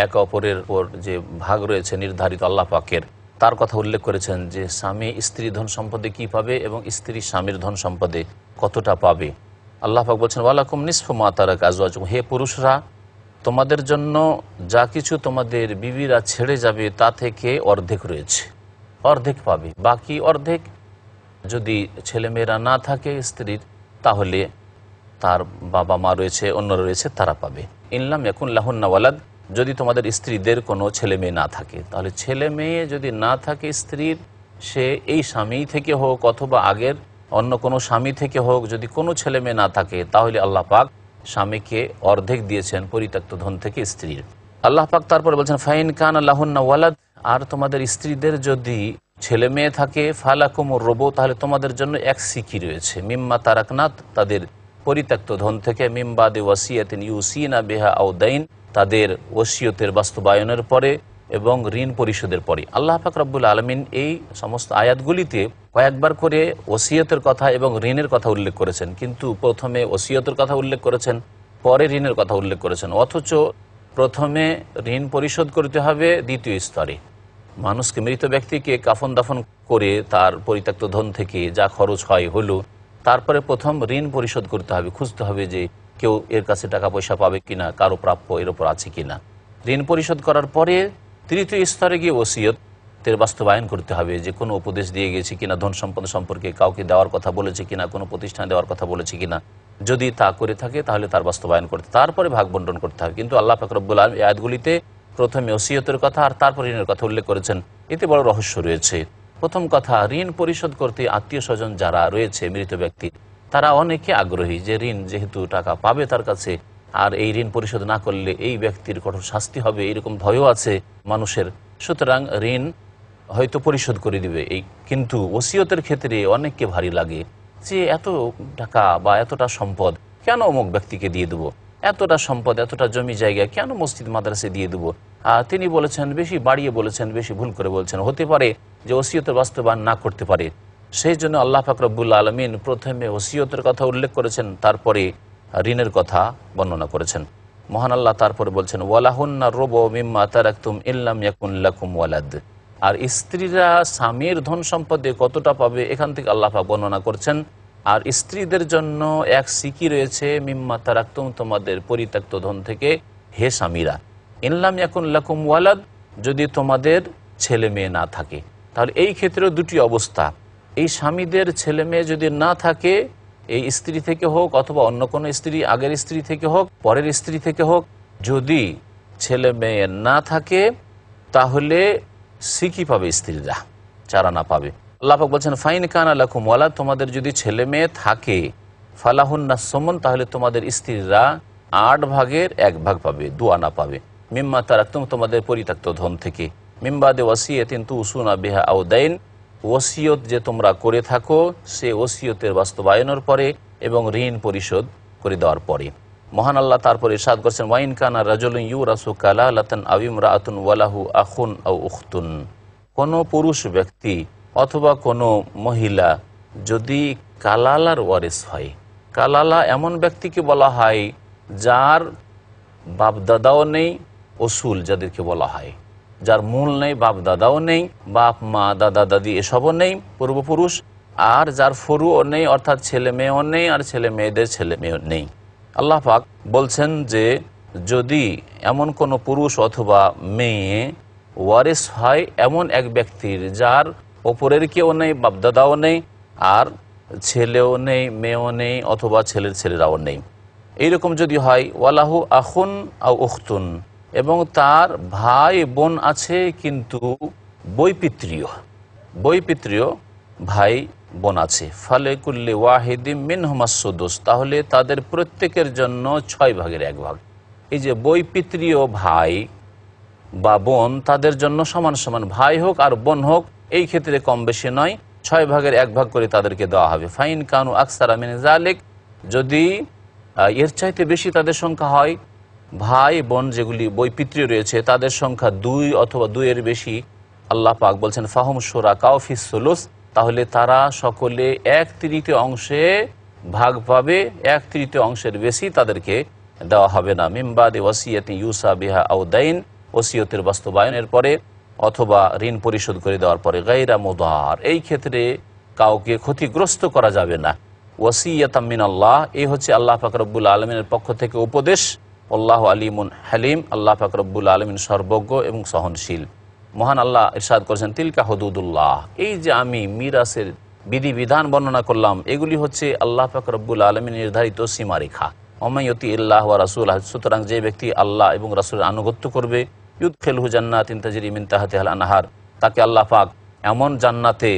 একে অপরের উপর যে ভাগ রয়েছে নির্ধারিত আল্লাহ পাকের, তার কথা উল্লেখ করেছেন যে স্বামী স্ত্রী ধন সম্পদে কি পাবে এবং স্ত্রী স্বামীর ধন সম্পদে কতটা পাবে। আল্লাহ পাক বলছেন ওয়ালাকুম নিসফু মা তারাকা আজওয়াজুকুম, হে পুরুষরা, তোমাদের জন্য যা কিছু তোমাদের বিবিরা ছেড়ে যাবে তা থেকে অর্ধেক রয়েছে, অর্ধেক পাবে। বাকি অর্ধেক যদি ছেলেমেয়েরা না থাকে স্ত্রীর, তাহলে তার বাবা মা রয়েছে, অন্যরা রয়েছে, তারা পাবে। ইনলাম ইয়াকুন লাহুন্না ওয়ালাদ, যদি তোমাদের স্ত্রীদের কোনো ছেলে মেয়ে না থাকে, তাহলে ছেলে মেয়ে যদি না থাকে স্ত্রীর, সে এই স্বামী থেকে হোক অথবা আগের অন্য কোনো স্বামী থেকে হোক, যদি কোনো ছেলে মেয়ে না থাকে তাহলে আল্লাহ পাক স্বামীকে অর্ধেক দিয়েছেন পরিত্যক্ত ধন থেকে স্ত্রীর। আল্লাহ পাক তারপরে বলছেন ফাইন কানা লাহুন্না ওয়ালাদ, আর তোমাদের স্ত্রীদের যদি ছেলে মেয়ে থাকে, ফালাকুমুর রুবু, তাহলে তোমাদের জন্য 1 সিকি রয়েছে, মিম্মা তারাকনাত, তাদের পরিত্যক্ত ধন থেকে, মিন বাদি ওয়াসিয়াতিন ইউসিনা বিহা আও দাইন, তাদের ওসিয়তের বাস্তবায়নের পরে এবং ঋণ পরিশোধের পরে। আল্লাহ পাক রব্বুল আলামিন এই সমস্ত আয়াতগুলিতে কয়েকবার করে ওসিয়তের কথা এবং ঋণের কথা উল্লেখ করেছেন, কিন্তু প্রথমে ওসিয়তের কথা উল্লেখ করেছেন, পরে ঋণের কথা উল্লেখ করেছেন। অথচ প্রথমে ঋণ পরিশোধ করতে হবে 2য় স্তরে। মানুষকে, মৃত ব্যক্তিকে কাফন দাফন করে তার পরিত্যক্ত ধন থেকে যা খরচ হয় হলো, তারপরে প্রথম ঋণ পরিশোধ করতে হবে, খুঁজতে হবে যে কেউ এর কাছে টাকা পয়সা পাবে কিনা, কারো প্রাপ্য এর ওপর আছে কিনা। ঋণ পরিশোধ করার পরে তৃতীয় স্তরে গিয়ে ওসিয়তের বাস্তবায়ন করতে হবে, যে কোনো উপদেশ দিয়ে গেছে কিনা, ধন সম্পদ সম্পর্কে কাউকে দেওয়ার কথা বলেছে কিনা, কোনো প্রতিষ্ঠানে দেওয়ার কথা বলেছে কিনা। যদি তা করে থাকে তাহলে তার বাস্তবায়ন করতে, তারপরে ভাগ বন্টন করতে হবে। কিন্তু আল্লাহ পাক রব্বুল আলামিন এই আয়াতগুলিতে প্রথমে ওসিয়তের কথা আর তারপর ঋণের কথা উল্লেখ করেছেন। এতে বড় রহস্য রয়েছে। প্রথম কথা, ঋণ পরিশোধ করতে আত্মীয় স্বজন যারা রয়েছে মৃত ব্যক্তির, তারা অনেকে আগ্রহী যে ঋণ যেহেতু টাকা পাবে তার কাছে, আর এই ঋণ পরিশোধ না করলে এই ব্যক্তির কঠোর শাস্তি হবে, এইরকম ভয়ও আছে মানুষের। সুতরাং ঋণ হয়তো পরিশোধ করে দিবে। কিন্তু ওসিয়তের ক্ষেত্রে অনেককে ভারী লাগে যে এত টাকা বা এতটা সম্পদ কেন অমুক ব্যক্তিকে দিয়ে দেবো, এতটা সম্পদ এতটা জমি জায়গা কেন মসজিদ মাদ্রাসে দিয়ে দেবো। তিনি বলেছেন, বেশি বাড়িয়ে বলেছেন, বেশি ভুল করে বলছেন, হতে পারে যে ওসিয়তের বাস্তবায়ন না করতে পারে। সেই জন্য আল্লাহ পাক রব্বুল আলামিন প্রথমে ওসিয়তের কথা উল্লেখ করেছেন, তারপরে ঋণের কথা বর্ণনা করেছেন। মহান আল্লাহ তারপরে বলছেন, ওয়ালাহুন্না রুবু মিম্মা তারাকতুম ইল্লাম ইয়াকুন লাকুম ওয়ালাদ। আর স্ত্রীরা স্বামীর ধন সম্পদে কতটা পাবে এখান থেকে আল্লাহ পাক বর্ণনা করছেন। আর স্ত্রীদের জন্য এক সিকি রয়েছে, মিম্মা তারাকতুম, তোমাদের পরিত্যক্ত ধন থেকে হে স্বামীরা, ইল্লাম ইয়াকুন লাকুম ওয়ালাদ, যদি তোমাদের ছেলে মেয়ে না থাকে। তাহলে এই ক্ষেত্রেও দুটি অবস্থা, এই স্বামীদের ছেলে মেয়ে যদি না থাকে, এই স্ত্রী থেকে হোক অথবা অন্য কোনো স্ত্রী, আগের স্ত্রী থেকে হোক পরের স্ত্রী থেকে হোক, যদি ছেলে মেয়ে না থাকে তাহলে সিকি পাবে স্ত্রীরা, চারানা পাবে। আল্লাহ পাক বলছেন, ফাইন কানা লাকুম ওয়ালাদ, তোমাদের যদি ছেলে মেয়ে থাকে, ফালাহুন্না সুমুন, তাহলে তোমাদের স্ত্রীরা 8 ভাগের 1 ভাগ পাবে, 2 আনা পাবে। মিম্মা তারাকতুম, তোমাদের পরিত্যক্ত ধন থেকে, মিম্বাদে ওয়াসিয়াতিন তুসুনা বিহা আও দাইন, ওসিয়ত যে তোমরা করে থাকো সে ওসিয়তের বাস্তবায়নের পরে এবং ঋণ পরিশোধ করে দেওয়ার পরে। মহান আল্লাহ তারপরে ইরশাদ করছেন, ওয়াইন কানা রাজুলুন ইউরাসু কালালাতান আও ইমরাআতুন ওয়ালাহু আখুন আও উখতুন, কোনো পুরুষ ব্যক্তি অথবা কোনো মহিলা যদি কালালার ওয়ারিস হয়। কালালা এমন ব্যক্তিকে বলা হয় যার বাপ দাদাও নেই, অসুল যাদেরকে বলা হয়, যার মূল নেই, বাপ দাদাও নেই, বাপ মা দাদা দাদি এসবও নেই পূর্বপুরুষ, আর যার ফরুও নেই, অর্থাৎ ছেলে মেয়েও নেই আর ছেলে মেয়েদের ছেলে মেয়েও নেই। আল্লাহ পাক বলছেন যে যদি এমন কোনো পুরুষ অথবা মেয়ে ওয়ারিস হয় এমন এক ব্যক্তির যার ওপরের কেউ নেই, বাপ দাদাও নেই, আর ছেলেও নেই, মেয়েও নেই, অথবা ছেলের ছেলেরাও নেই, এইরকম যদি হয়, ওয়ালাহু আখুন আও উখতুন, এবং তার ভাই বোন আছে কিন্তু বৈপিত্রীয় ভাই বোন আছে, ফালে কুল্লি ওয়াহিদিম মিনহুমাস সুদুস, তাহলে তাদের প্রত্যেকের জন্য 6 ভাগের 1 ভাগ। এই যে বৈপিত্রীয় ভাই বা বোন, তাদের জন্য সমান সমান, ভাই হোক আর বোন হোক, এই ক্ষেত্রে কম বেশি নয়, 6 ভাগের 1 ভাগ করে তাদেরকে দেওয়া হবে। ফাইন কানু আকসারা মিন যালিক, যদি এর চাইতে বেশি তাদের সংখ্যা হয়, ভাই বোন যেগুলি বৈপিত্রীয় রয়েছে তাদের সংখ্যা 2 অথবা 2 এর বেশি, আল্লাহ পাক বলছেন ফাহুম শুরাকাউ ফিস সুলুস, তাহলে তারা সকলে 1/3 অংশে ভাগ পাবে, 1/3 অংশের বেশি তাদেরকে দেওয়া হবে না। মিম্বাদে ওয়াসিয়াতি ইউসা বিহা আও দাইন, ওসিয়তের বাস্তবায়নের পরে অথবা ঋণ পরিশোধ করে দেওয়ার পরে, গায়রা মুদার, এই ক্ষেত্রে কাউকে ক্ষতিগ্রস্ত করা যাবে না। ওয়াসিয়াতাম মিনাল্লাহ, এই হচ্ছে আল্লাহ পাক রব্বুল আলামিনের পক্ষ থেকে উপদেশ। আল্লাহু আলিমুন হালিম, আল্লাহ পাক রব্বুল আলামিন সর্বজ্ঞ এবং সহনশীল। মহান আল্লাহ ইরশাদ করেছেন, তিলকা হুদুদুল্লাহ, এই যে আমি মিরাসের বিধিবিধান বর্ণনা করলাম, এগুলি হচ্ছে আল্লাহ পাক রব্বুল আলামিন নির্ধারিত সীমারেখা। ওমাইয়তি ইল্লাহ ওয়া রাসূলহু, সুতরাং যে ব্যক্তি আল্লাহ এবং রাসূলের আনুগত্য করবে, ইউদখিলহু জান্নাতিন তাজরি মিন তাহতিহাল আনহার, তাকে আল্লাহ পাক এমন জান্নাতে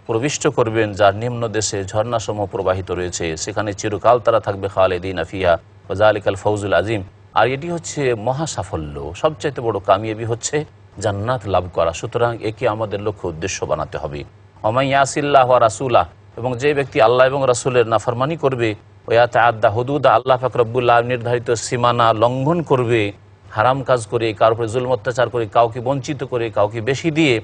প্রবিষ্ট করবেন যার নিম্ন দেশে ঝর্ণাসমূহ প্রবাহিত রয়েছে, সেখানে চিরকাল তারা থাকবে খালিদিনা ফিহা ওয়া যালিকাল ফাউজুল আজিম। আর এটি হচ্ছে মহা সাফল্য, সবচাইতে বড় কামিয়াবি হচ্ছে জান্নাত লাভ করা। সুতরাং একে আমাদের লক্ষ্য উদ্দেশ্য বানাতে হবে। ওমাই ইয়াসিল্লাহ ওয়া রাসূলা, এবং যে ব্যক্তি আল্লাহ এবং রাসূলের নাফরমানি করবে, ওয়া তাআদ্দা হুদুদা, আল্লাহ পাক রব্বুল আলামিন নির্ধারিত সীমানা লঙ্ঘন করবে, হারাম কাজ করে, কারোর উপরে জুলম অত্যাচার করে, কাউকে বঞ্চিত করে, কাউকে বেশি দিয়ে,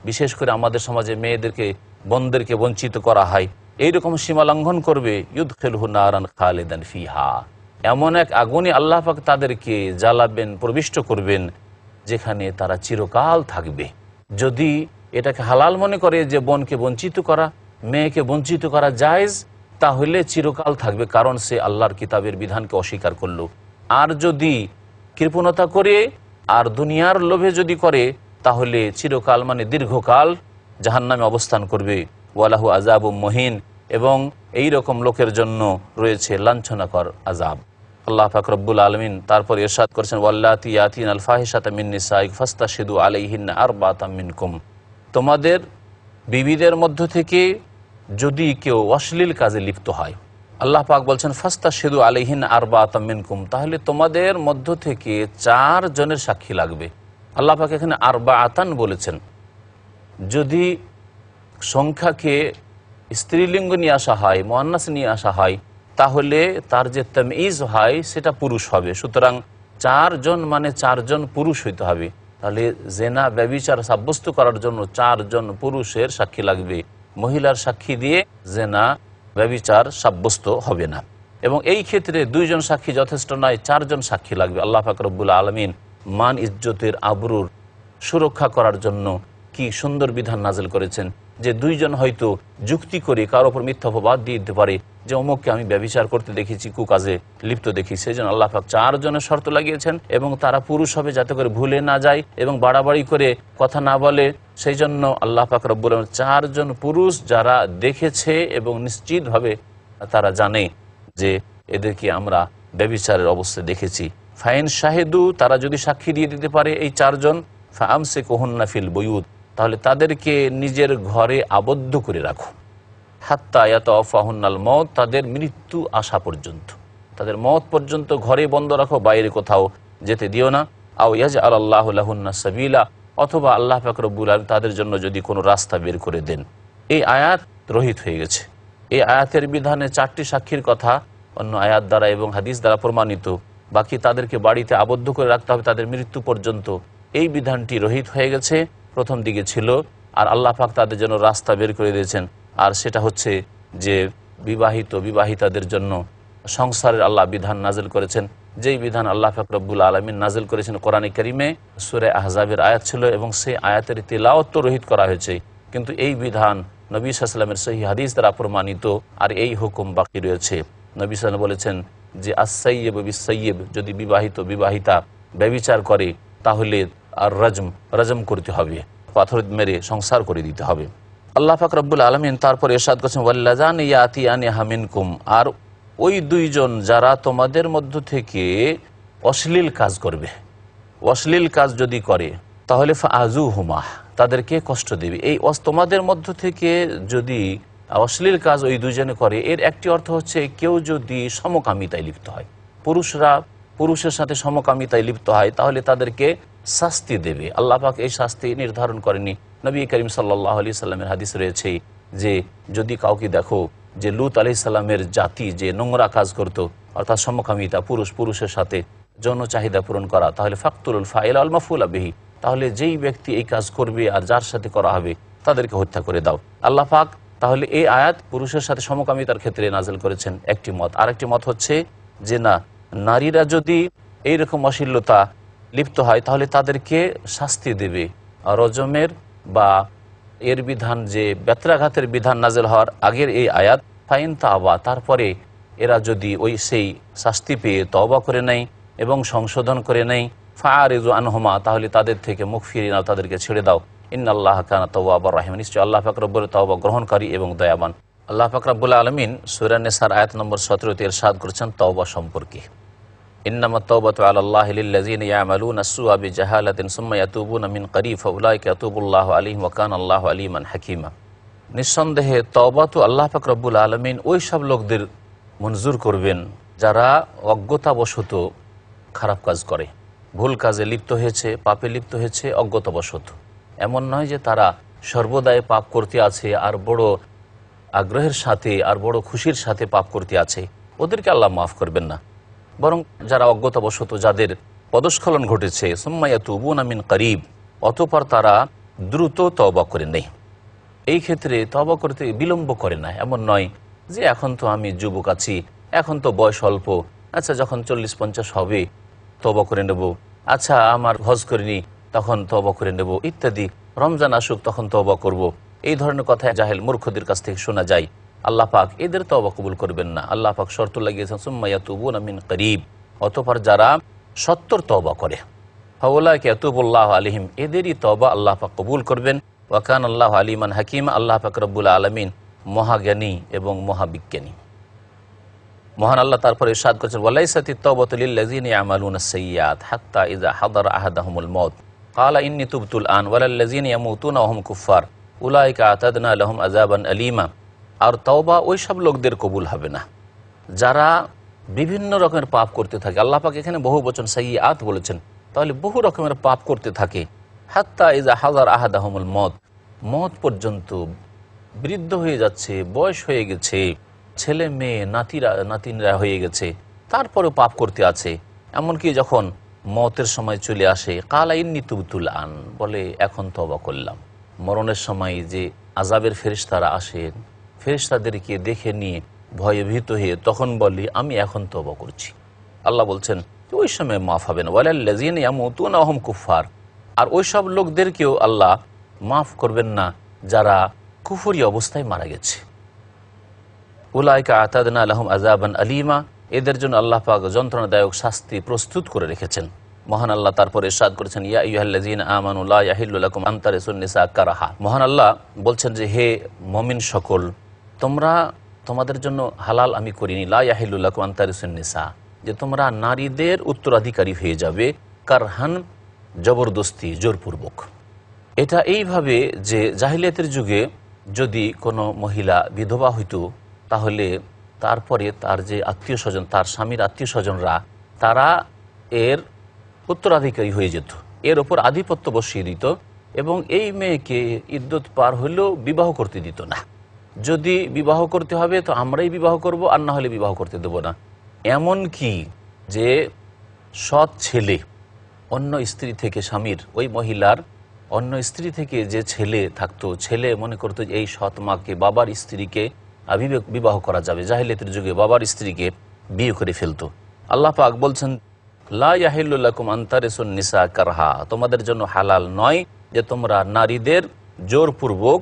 বিশেষ করে আমাদের সমাজে মেয়েদেরকে বোনদেরকে বঞ্চিত করা হয়, এইরকম সীমা লঙ্ঘন করবে, ইউদখিলহু নারান খালিদান ফিহা, এমন এক আগুনে আল্লাহ পাক তাদেরকে জ্বালাবেন, প্রবিষ্ট করবেন, যেখানে তারা চিরকাল থাকবে। যদি এটাকে হালাল মনে করে যে বোনকে বঞ্চিত করা, মেয়েকে বঞ্চিত করা জায়েজ, তাহলে চিরকাল থাকবে, কারণ সে আল্লাহর কিতাবের বিধানকে অস্বীকার করলো। আর যদি কৃপণতা করে আর দুনিয়ার লোভে যদি করে তাহলে চিরকাল মানে দীর্ঘকাল জাহান্নামে অবস্থান করবে। ওয়ালাহু আযাবুম মুহিন, এবং এই রকম লোকের জন্য রয়েছে লাঞ্ছনাকর আযাব। আল্লাহ পাক রব্বুল আলামিন তারপর ইরশাদ করেছেন, ওয়াল্লাতী ইয়াতিনাল ফাহিশাতা মিন নিসাইকুম ফাস্তাশহিদু আলাইহিন্না আরবাআতাম মিনকুম। তোমাদের বিবিদের মধ্য থেকে যদি কেউ অশ্লীল কাজে লিপ্ত হয়, আল্লাহ পাক বলছেন ফাস্তাশহিদু আলাইহিন্না আরবাআতাম মিনকুম, তাহলে তোমাদের মধ্য থেকে 4 জনের সাক্ষী লাগবে। আল্লাহ পাক এখানে আরবাআতান বলেছেন। যদি সংখ্যাকে স্ত্রীলিঙ্গ নিয়ে আসা হয়, মুআন্নাস নিয়ে আসা হয়, তাহলে তার যে তামঈজ হয় সেটা পুরুষ হবে। সুতরাং 4 জন মানে 4 জন পুরুষ হইতে হবে। তাহলে জেনা ব্যভিচার সাব্যস্ত করার জন্য 4 জন পুরুষের সাক্ষী লাগবে। মহিলার সাক্ষী দিয়ে জেনা ব্যভিচার সাব্যস্ত হবে না। এবং এই ক্ষেত্রে 2 জন সাক্ষী যথেষ্ট নয়, 4 জন সাক্ষী লাগবে। আল্লাহ পাক রব্বুল আলামিন মান ইজ্জতের আবরুর সুরক্ষা করার জন্য কি সুন্দর বিধান নাজিল করেছেন যে 2 জন হয়তো যুক্তি করে কারোর ওপর মিথ্যা অপবাদ দিয়ে দিতে পারে যে অমুককে আমি ব্যভিচার করতে দেখেছি, কুকাজে লিপ্ত দেখি। সেই জন্য আল্লাহ পাক 4 জনের শর্ত লাগিয়েছেন, এবং তারা পুরুষ হবে যাতে করে ভুলে না যায় এবং বাড়াবাড়ি করে কথা না বলে। সেই জন্য আল্লাহ পাক রব্বুল আলামিন 4 জন পুরুষ যারা দেখেছে এবং নিশ্চিতভাবে তারা জানে যে এদেরকে আমরা ব্যভিচারের অবস্থায় দেখেছি। ফাইন শাহিদু, তারা যদি সাক্ষী দিয়ে দিতে পারে এই 4 জন, ফাআমসিকুহুন্না ফিল বুয়ুত, তাহলে তাদেরকে নিজের ঘরে আবদ্ধ করে রাখো। হাত্তা ইয়াতাওয়াফাহুন্নাল মউত, তাদের মৃত্যু আসা পর্যন্ত, তাদের মওত পর্যন্ত ঘরে বন্ধ রাখো, বাইরে কোথাও যেতে দিও না। আও ইয়াজআলাল্লাহু লাহুন্না সাবিলা, অথবা আল্লাহ পাক রব্বুল আলামিন তাদের জন্য যদি কোনো রাস্তা বের করে দেন। এই আয়াত রহিত হয়ে গেছে। এই আয়াতের বিধানে 4টি সাক্ষীর কথা অন্য আয়াত দ্বারা এবং হাদিস দ্বারা প্রমাণিত। বাকি তাদেরকে বাড়িতে আবদ্ধ করে রাখতে হবে তাদের মৃত্যু পর্যন্ত, এই বিধানটি রহিত হয়ে গেছে। প্রথম দিকে ছিল, আর আল্লাহ পাক তাদের জন্য রাস্তা বের করে দিয়েছেন। আর সেটা হচ্ছে যে বিবাহিতাদের জন্য সংসারের আল্লাহ বিধান নাজিল করেছেন, যেই বিধান আল্লাহ পাক রব্বুল আলামিন নাজিল করেছেন কোরআনে কারিমে সূরা আহজাবের আয়াত ছিল, এবং সেই আয়াতের তিলাওয়াত তো রহিত করা হয়েছে, কিন্তু এই বিধান নবী সাল্লাল্লাহু আলাইহি ওয়াসাল্লামের সহিহ হাদিস দ্বারা প্রমাণিত, আর এই হুকুম বাকি রয়েছে। নবী সাল্লাল্লাহু বলেছেন যে আস-সাইয়্যিবু বিস-সাইয়্যিব, যদি বিবাহিতা ব্যভিচার করে তাহলে আর রাজম করতে হবে, পাথর মেরে সংসার করে দিতে হবে। আল্লাহ পাক রব্বুল আলামিন তারপর ইরশাদ করেছেন, ওয়াল্লাযানি ইয়াতিয়ানিহা মিনকুম, আর ওই 2 জন যারা তোমাদের মধ্য থেকে অশ্লীল কাজ করবে, অশ্লীল কাজ যদি করে তাহলে ফাআযুহুমা, তাদেরকে কষ্ট দেবে। এই তোমাদের মধ্য থেকে যদি অশ্লীল কাজ ওই 2 জনে করে, এর একটি অর্থ হচ্ছে কেউ যদি সমকামিতায় লিপ্ত হয়, পুরুষরা পুরুষের সাথে সমকামিতায় লিপ্ত হয়, তাহলে তাদেরকে শাস্তি দেবে। আল্লাহ পাক এই শাস্তি নির্ধারণ করেনি। নবী করিম সাল্লাল্লাহু আলাইহি সাল্লামের হাদিস রয়েছে যে যদি কাউকে দেখো যে লূত আলাইহিস সালামের জাতি যে নোংরা কাজ করত, অর্থাৎ সমকামিতা, পুরুষের সাথে যৌন চাহিদা পূরণ করা, তাহলে ফাকতুলুল ফাইল আল মাফুলা বিহি, তাহলে যেই ব্যক্তি এই কাজ করবে আর যার সাথে করা হবে তাদেরকে হত্যা করে দাও। আল্লাহ পাক তাহলে এই আয়াত পুরুষের সাথে সমকামিতার ক্ষেত্রে নাজিল করেছেন, একটি মত। আরেকটি মত হচ্ছে যে না, নারীরা যদি এইরকম অশ্লীলতা লিপ্ত হয় তাহলে তাদেরকে শাস্তি দেবে। রজমের বা এর বিধান যে বেত্রাঘাতের বিধান নাজিল হওয়ার আগের এই আয়াত, ফাইন তাওবা, তারপরে এরা যদি সেই শাস্তি পেয়ে তওবা করে নেয় এবং সংশোধন করে নেয়, ফাআরিযু আনহুমা, তাহলে তাদের থেকে মুখ ফিরিয়ে নাও, তাদেরকে ছেড়ে দাও। ইন্নাল্লাহা কানা তাওয়াবার রাহিম, নিশ্চয় আল্লাহ পাক রব্বুল তওবা গ্রহণকারী এবং দয়াবান। আল্লাহ পাক রব্বুল আলামিন সূরা নিসার আয়াত নম্বর 17-তে ইরশাদ করেছেন তওবা সম্পর্কে, ইন্নামাত তাওবাতু আলাল্লাহি লিল্লাযিনা ইয়ামালুনা আস-সুআ বিজাহালাতিন সুম্মা ইয়াতুবুনা মিন করিব ফাউলাইকা ইয়াতুবুল্লাহু আলাইহিম ওয়া কানা আল্লাহু আলিমান হাকীমা। নিঃসন্দেহে তওবা তো আল্লাহ পাক রব্বুল আলামিন ওই সব লোকদের মঞ্জুর করবেন যারা অজ্ঞতাবশত খারাপ কাজ করে, ভুল কাজে লিপ্ত হয়েছে, পাপে লিপ্ত হয়েছে অজ্ঞতাবশত। এমন নয় যে তারা সর্বদাই পাপ করতে আছে আর বড় আগ্রহের সাথে আর বড় খুশির সাথে পাপ করতে আছে, ওদেরকে আল্লাহ মাফ করবেন না। বরং যারা অজ্ঞতাবশত, যাদের পদস্খলন ঘটেছে, সুম্মা ইয়াতুবুনা মিন করিব, অতঃপর তারা দ্রুত তওবা করে নেয়। এই ক্ষেত্রে তওবা করতে বিলম্ব করে না। এমন নয় যে এখন তো আমি যুবক আছি, এখন তো বয়স অল্প, আচ্ছা যখন 40-50 হবে তওবা করে নেব, আচ্ছা আমার হজ করিনি তখন তওবা করে নেব ইত্যাদি, রমজান আসুক তখন তওবা করব, এই ধরনের কথা জাহেল মূর্খদের কাছ থেকে শোনা যায়। আল্লাহ পাক এদের তওবা কবুল করবেন না। আল্লাহ পাক শর্ত লাগিয়েছেন সুম্মা ইয়াতুবুনা মিন করিব, অতঃপর যারা সত্তর তওবা করে, ফাউলাইকা ইয়াতুবুল্লাহু আলাইহিম, এদেরই তওবা আল্লাহ পাক কবুল করবেন। ওয়া কানাল্লাহু আলিমান হাকিমা, আল্লাহ পাক রব্বুল আলামিন মহাজ্ঞানী এবং মহাবিজ্ঞানী। মহান আল্লাহ তারপরে ইরশাদ করেছেন, ওয়ালাইসাতিত তাওবাতু লিল্লাযিনা ইয়ামালুনাস সাইয়্যাত হাত্তা ইযা হাদারা আহাদাহুমুল মাউত ক্বালা ইন্নী তুবতুল আন ওয়ালাল্লাযিনা ইয়ামুতুনা ওয়া হুম কুফফার উলাইকা আতাদনা লাহুম আযাবান আলীমা। আর তওবা ওই সব লোকদের কবুল হবে না যারা বিভিন্ন রকমের পাপ করতে থাকে। আল্লাহ পাক এখানে বহু বচন সাইয়্যাত বলেছেন, তাহলে বহু রকমের পাপ করতে থাকে। হাত্তা ইযা হাদারা আহাদাহুমুল মাউত, মওত পর্যন্ত, বৃদ্ধ হয়ে যাচ্ছে, বয়স হয়ে গেছে, ছেলে মেয়ে নাতিনরা হয়ে গেছে, তারপরেও পাপ করতে আছে। এমনকি যখন মওতের সময় চলে আসে, ক্বালা ইন্নী তুবতুল আন, বলে এখন তওবা করলাম। মরণের সময় যে আযাবের ফেরেশতারা আসেন, ফেরেশতাদেরকে দেখে নিয়ে ভয়ে ভীত হয়ে তখন বলি আমি এখন তওবা করছি। আল্লাহ বলছেন ওই সময় মাফ হবে না। ওয়ালাল্লাযিনা ইয়ামুতুনা ওয়া হুম কুফফার, আর ওই সব লোকদেরকেও আল্লাহ মাফ করবেন না যারা কুফরি অবস্থায় মারা গেছে। উলাইকা আতাদনা লাহুম আযাবান আলীমা, এদের জন্য আল্লাহ পাক যন্ত্রণাদায়ক শাস্তি প্রস্তুত করে রেখেছেন। মহান আল্লাহ তারপরে ইরশাদ করেছেন, ইয়া আইয়ুহাল্লাযিনা আমানু লা ইয়াহিল্লু লাকুম আন তারিসুন নিসা কারাহা। মহান আল্লাহ বলছেন যে হে মুমিন সকল, তোমাদের জন্য হালাল আমি করিনি, লা ইয়াহিল্লু লাকুম আন তারিসুন নিসা, যে তোমরা নারীদের উত্তরাধিকারী হয়ে যাবে, কারহান জবরদস্তি, জোরপূর্বক। এটা এইভাবে যে জাহিলিয়াতের যুগে যদি কোনো মহিলা বিধবা হইত, তাহলে তারপরে তার যে আত্মীয় স্বজন, তার স্বামীর আত্মীয় স্বজনরা, তারা এর উত্তরাধিকারী হয়ে যেত, এর ওপর আধিপত্য বসিয়ে দিত এবং এই মেয়েকে ইদ্যত পার হলেও বিবাহ করতে দিত না। যদি বিবাহ করতে হবে তো আমরাই বিবাহ করব, আর না হলে বিবাহ করতে দেব না। এমন কি যে সৎ ছেলে অন্য স্ত্রী থেকে, স্বামীর ওই মহিলার অন্য স্ত্রী থেকে যে ছেলে থাকতো, ছেলে মনে করতো যে এই সৎ মাকে, বাবার স্ত্রীকে বিবাহ করা যাবে। জাহিলিয়াতের যুগে বাবার স্ত্রীকে বিয়ে করে ফেলতো। আল্লাহ পাক বলছেন, লা ইয়াহিল্লু লাকুম আন তারিসুন নিসা কারহা, তোমাদের জন্য হালাল নয় যে তোমরা নারীদের জোরপূর্বক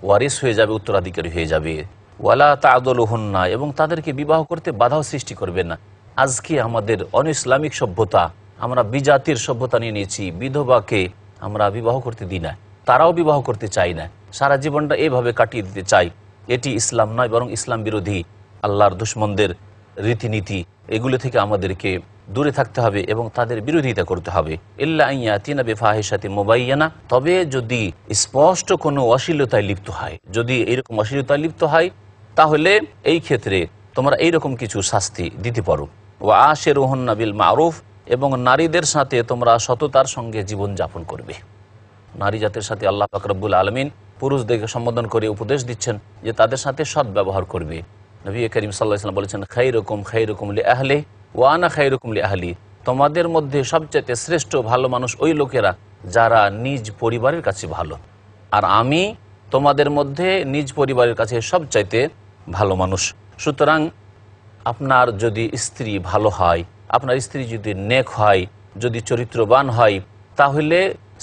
ওয়ারিস হয়ে যাবে, উত্তরাধিকারী হয়ে যাবে। ওয়ালা তা'দুলুহুন্না, এবং তাদেরকে বিবাহ করতে বাধাও সৃষ্টি করবে না। আজকে আমাদের অনইসলামিক সভ্যতা, আমরা বিজাতির সভ্যতা নিয়ে নিয়েছি, বিধবাকে আমরা বিবাহ করতে দিই না, তারাও বিবাহ করতে চায় না, সারা জীবনটা এভাবে কাটিয়ে দিতে চাই। এটি ইসলাম নয়, বরং ইসলাম বিরোধী, আল্লাহর দুশমনদের রীতিনীতি। এগুলো থেকে আমাদেরকে দূরে থাকতে হবে এবং তাদের বিরোধিতা করতে হবে। ইল্লা আন ইয়াতিনা বিফাহিশাতিন মুবায়্যানা, তবে যদি স্পষ্ট কোনো অশ্লীলতায় লিপ্ত হয়, যদি এইরকম অশ্লীলতায় লিপ্ত হয়, তাহলে এই ক্ষেত্রে তোমরা এইরকম কিছু শাস্তি দিতে পারো। ওয়া আশিরুহুন্না বিল মারুফ, এবং নারীদের সাথে তোমরা সততার সঙ্গে জীবন যাপন করবে। নারী জাতির সাথে আল্লাহ পাক রব্বুল আলামিন পুরুষদেরকে সম্বোধন করে উপদেশ দিচ্ছেন যে তাদের সাথে সৎ ব্যবহার করবে। নবী করিম সাল্লাল্লাহু আলাইহি ওয়াসাল্লাম বলেছেন, খায়রুকুম লিআহলি ওয়া আনা খায়রুকুম লিআহলি, তোমাদের মধ্যে সবচেয়ে শ্রেষ্ঠ ভালো মানুষ ওই লোকেরা যারা নিজ পরিবারের কাছে ভালো, আর আমি তোমাদের মধ্যে নিজ পরিবারের কাছে সবচাইতে ভালো মানুষ। সুতরাং আপনার যদি স্ত্রী ভালো হয়, আপনার স্ত্রী যদি নেক হয়, যদি চরিত্রবান হয়, তাহলে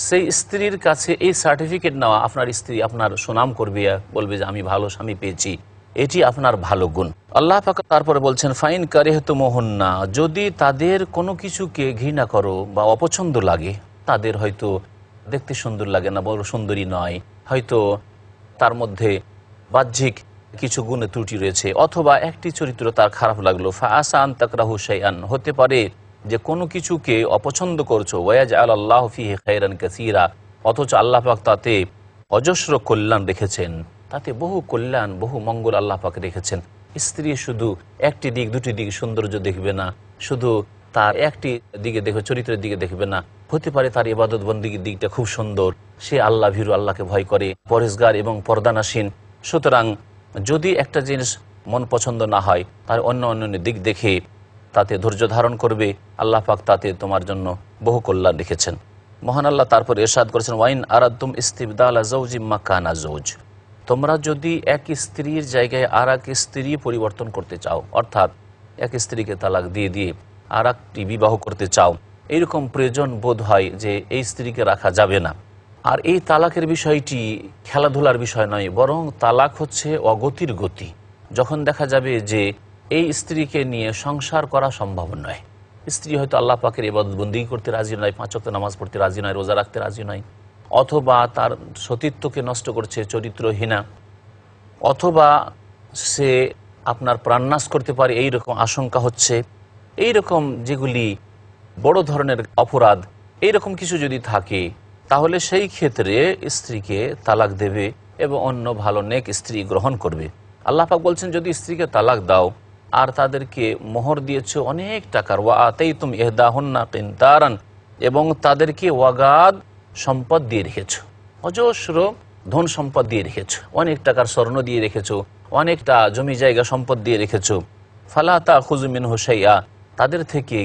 সেই স্ত্রীর কাছে এই সার্টিফিকেট নেওয়া, আপনার স্ত্রী আপনার সুনাম করবে, বলবে যে আমি ভালো স্বামী পেয়েছি, এটি আপনার ভালো গুণ। আল্লাহ পাক তারপরে বলছেন, ফাইন কারিহতুমুহুন্না, যদি তাদের কোনো কিছুকে ঘৃণা করো বা অপছন্দ লাগে, তাদের হয়তো দেখতে সুন্দর লাগে না, বড় সুন্দরী নয়, হয়তো তার মধ্যে বাহ্যিক কিছু গুণে ত্রুটি রয়েছে, অথবা একটি চরিত্র তার খারাপ লাগলো, ফাআসা আন তাকরাহু শাইআন, হতে পারে যে কোনো কিছুকে অপছন্দ করছো, ওয়াজআলাল্লাহু ফীহি খায়রান কাসীরা, অথচ আল্লাহ পাক তাতে অজস্র কল্যাণ রেখেছেন, তাতে বহু কল্যাণ, বহু মঙ্গল আল্লাহ পাক রেখেছেন। স্ত্রী শুধু একটি দিক, দুটি দিক সৌন্দর্য দেখবে না, শুধু তার একটি দিকে দেখবে, চরিত্রের দিকে দেখবে না, হতে পারে তার ইবাদত বন্দেগীর দিকটা খুব সুন্দর, সে আল্লাহ ভীরু, আল্লাহকে ভয় করে, পরেশগার এবং পর্দানাসীন। সুতরাং যদি একটা জিনিস মন পছন্দ না হয়, তার অন্য দিক দেখে তাতে ধৈর্য ধারণ করবে, আল্লাহ পাক তাতে তোমার জন্য বহু কল্যাণ রেখেছেন। মহান আল্লাহ তারপর ইরশাদ করেছেন, ওয়াইন আরাদতুম ইস্তিবদালা যাওজিম মাকানা যাওজ, তোমরা যদি এক স্ত্রীর জায়গায় আর এক স্ত্রী পরিবর্তন করতে চাও, অর্থাৎ এক স্ত্রীকে তালাক দিয়ে দিয়ে আর একটি বিবাহ করতে চাও, এইরকম প্রয়োজন বোধ হয় যে এই স্ত্রীকে রাখা যাবে না। আর এই তালাকের বিষয়টি খেলাধুলার বিষয় নয়, বরং তালাক হচ্ছে অগতির গতি। যখন দেখা যাবে যে এই স্ত্রীকে নিয়ে সংসার করা সম্ভব নয়, স্ত্রী হয়তো আল্লাহ পাকের ইবাদত বন্দেগী করতে রাজি নয়, 5 ওয়াক্ত নামাজ পড়তে রাজি নয়, রোজা রাখতে রাজি নয়, অথবা তার সতীত্বকে নষ্ট করছে, চরিত্রহীনা, অথবা সে আপনার প্রাণনাশ করতে পারে এই রকম আশঙ্কা হচ্ছে, এই রকম যেগুলি বড় ধরনের অপরাধ, এই রকম কিছু যদি থাকে তাহলে সেই ক্ষেত্রে স্ত্রীকে তালাক দেবে এবং অন্য ভালো নেক স্ত্রী গ্রহণ করবে। আল্লাহ পাক বলছেন যদি স্ত্রীকে তালাক দাও আর তাদেরকে মোহর দিয়েছে অনেক টাকার, ওয়া আতাইতুম ইহদাহুন্না কিনতারান, এবং তাদেরকে ওয়াগাদ সম্পদ দিয়ে রেখেছ, অজস্র ধন সম্পদ দিয়ে রেখেছ, অনেক টাকার স্বর্ণ দিয়ে রেখেছ, অনেকটা জমি জায়গা সম্পদ দিয়ে রেখেছ, ফালা তাখুযু মিনহু শাইআ, তাদের থেকে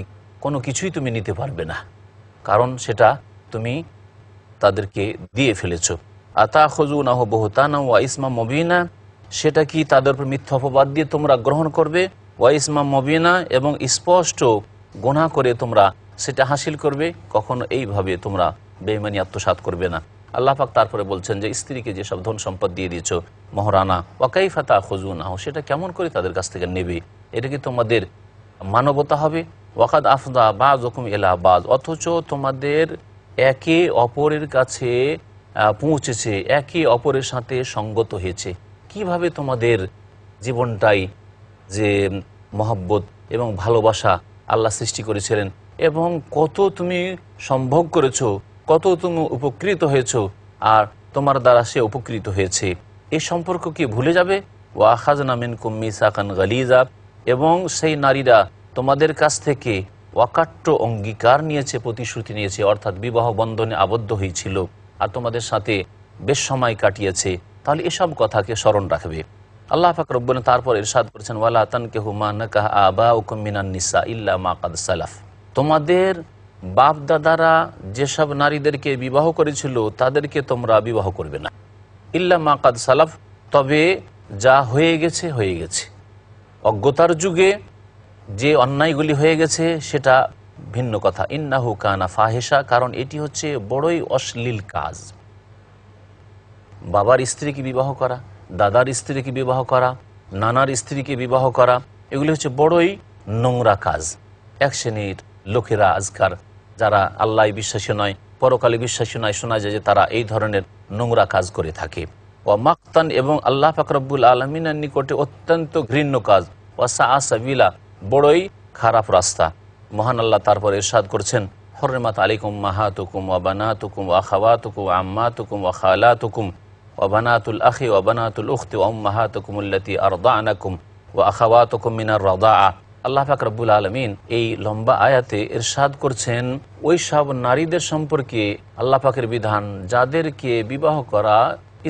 কোনো কিছুই তুমি নিতে পারবে না, কারণ সেটা তুমি তাদেরকে দিয়ে ফেলেছ। আতাখুযুনাহু বুহতানান ওয়া ইসমান মুবিনা, সেটা কি তাদের উপর মিথ্যা অপবাদ দিয়ে তোমরা গ্রহণ করবে, ওয়া ইসমান মুবিনা, এবং স্পষ্ট গুনাহ করে তোমরা সেটা হাসিল করবে, কখনো এইভাবে তোমরা বেঈমানি আত্মসাৎ করবে না। আল্লাহ পাক তারপরে বলছেন যে স্ত্রীকে যেসব ধন সম্পদ দিয়ে দিয়েছ মহারানা, ওয়া কাইফা তাখুযুনাহু, সেটা কেমন করে তাদের কাছ থেকে নেবে, এটা কি তোমাদের মানবতা হবে? ওয়াকাদ আফদা বাযুকুম ইলা বায, অথচ তোমাদের একে অপরের কাছে পৌঁছেছে, একে অপরের সাথে সঙ্গত হয়েছে। কিভাবে তোমাদের জীবনটাই যে মহব্বত এবং ভালোবাসা আল্লাহ সৃষ্টি করেছিলেন, এবং কত তুমি সম্ভোগ করেছো, কত তুমি উপকৃত হয়েছো, আর তোমার দ্বারা সে উপকৃত হয়েছে, এই সম্পর্ক কি ভুলে যাবে? ওয়া আখাযনা মিনকুম মিসাকান গালিযা, এবং সেই নারীরা তোমাদের কাছ থেকে অকাট্য অঙ্গীকার নিয়েছে, প্রতিশ্রুতি নিয়েছে, অর্থাৎ বিবাহ বন্ধনে আবদ্ধ হয়েছিল আর তোমাদের সাথে বেশ সময় কাটিয়েছে, তাহলে এসব কথাকে স্মরণ রাখবে। আল্লাহ পাক রব্বুল তারপর ইরশাদ করেছেন ওয়ালা তানকিহু মা নাকাহা আবাউকুম মিনান নিসা ইল্লা মা কাদ সালাফ, তোমাদের বাপ দাদারা যেসব নারীদেরকে বিবাহ করেছিল তাদেরকে তোমরা বিবাহ করবে না, ইল্লা মা কাদ সালাফ, তবে যা হয়ে গেছে হয়ে গেছে। অজ্ঞতার যুগে যে অন্যায়গুলি হয়ে গেছে সেটা ভিন্ন কথা। ইন্নাহু কানা ফাহিশা, কারণ এটি হচ্ছে বড়ই অশ্লীল কাজ। বাবার স্ত্রীকে বিবাহ করা, দাদার স্ত্রীকে বিবাহ করা, নানার স্ত্রীকে বিবাহ করা, এগুলি হচ্ছে বড়ই নোংরা কাজ। এক শ্রেণীর লোকেরা আজকার যারা আল্লাহ বিশ্বাসী নয়, পরকালে বিশ্বাসী নয়, শোনা যায় যে তারা এই ধরনের নোংরা কাজ করে থাকে। ও মাকতান, এবং আল্লাহ পাক রব্বুল আলামিনের নিকটে অত্যন্ত ঘৃণ্য কাজ। ও সাআ সাবিলা, বড়ই খারাপ রাস্তা। মহান আল্লাহ তারপর ইরশাদ করছেন হুররিমাত আলাইকুম উম্মাহাতুকুম ওয়া বানাতুকুম ওয়া আখাওয়াতুকুম ওয়া আম্মাতুকুম ওয়া খালাতুকুম ওয়া বানাতুল আখি ওয়া বানাতুল উখতি ওয়া উম্মাহাতুকুম আল্লাতী আরদা'নাকুম ওয়া আখাওয়াতুকুম মিনার রাদাআ। আল্লাহ পাক রব্বুল আলামিন এই লম্বা আয়াতে ইরশাদ করছেন ওই সব নারীদের সম্পর্কে আল্লাহ পাকের বিধান যাদেরকে বিবাহ করা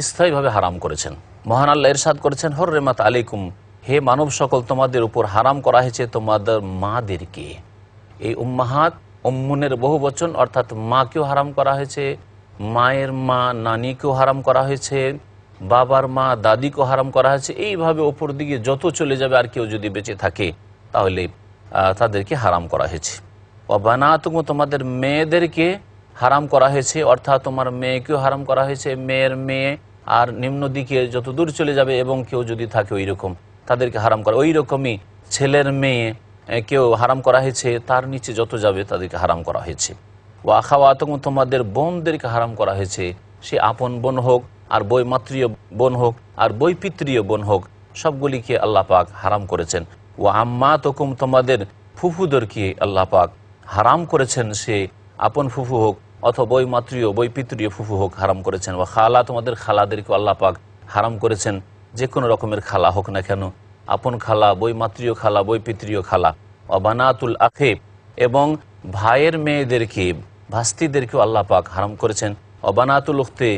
স্থায়ীভাবে হারাম করেছেন। মহান আল্লাহ ইরশাদ করেছেন হুররিমাত আলাইকুম, হে মানব সকল, তোমাদের উপর হারাম করা হয়েছে তোমাদের মাদেরকে। এই উম্মাহাত, উম্মুনের বহু বচন, অর্থাৎ মাকেও হারাম করা হয়েছে, মায়ের মা নানিকেও হারাম করা হয়েছে, বাবার মা দাদিকেও হারাম করা হয়েছে। এইভাবে ওপর দিকে যত চলে যাবে আর কেউ যদি বেঁচে থাকে তাহলে তাদেরকে হারাম করা হয়েছে। ও বানাতুকুম, তোমাদের মেয়েদেরকে হারাম করা হয়েছে, অর্থাৎ তোমার মেয়েকেও হারাম করা হয়েছে, মেয়ের মেয়ে আর নিম্ন দিকে যত দূর চলে যাবে এবং কেউ যদি থাকে ওই রকম তাদেরকে হারাম করা। ওই রকমই ছেলের মেয়ে কেউ হারাম করা হয়েছে, তার নিচে যত যাবে তাদেরকে হারাম করা হয়েছে। ও আখাওয়াতুকুম, তোমাদের বোনদেরকে হারাম করা হয়েছে, সে আপন বোন হোক আর বৈমাত্রীয় বোন হোক আর বৈপিত্রীয় বোন হোক, সবগুলিকে আল্লাহ পাক হারাম করেছেন। ও আম্মাতুকুম, তোমাদের ফুফুদেরকে আল্লাহ পাক হারাম করেছেন, সে আপন ফুফু হোক অথবা বৈমাত্রীয় বৈপিত্রীয় ফুফু হোক, হারাম করেছেন। ও খালা, তোমাদের খালাদেরকে আল্লাহ পাক হারাম করেছেন, যে কোনো রকমের খালা হোক না কেন, আপন খালা, বৈমাত্রীয় খালা, বৈপিত্রীয় খালা। ও বানাতুল আখে, এবং ভাইয়ের মেয়েদেরকে, ভাস্তিদেরকেও আল্লাহ পাক হারাম করেছেন। ও বানাতুল উখতে,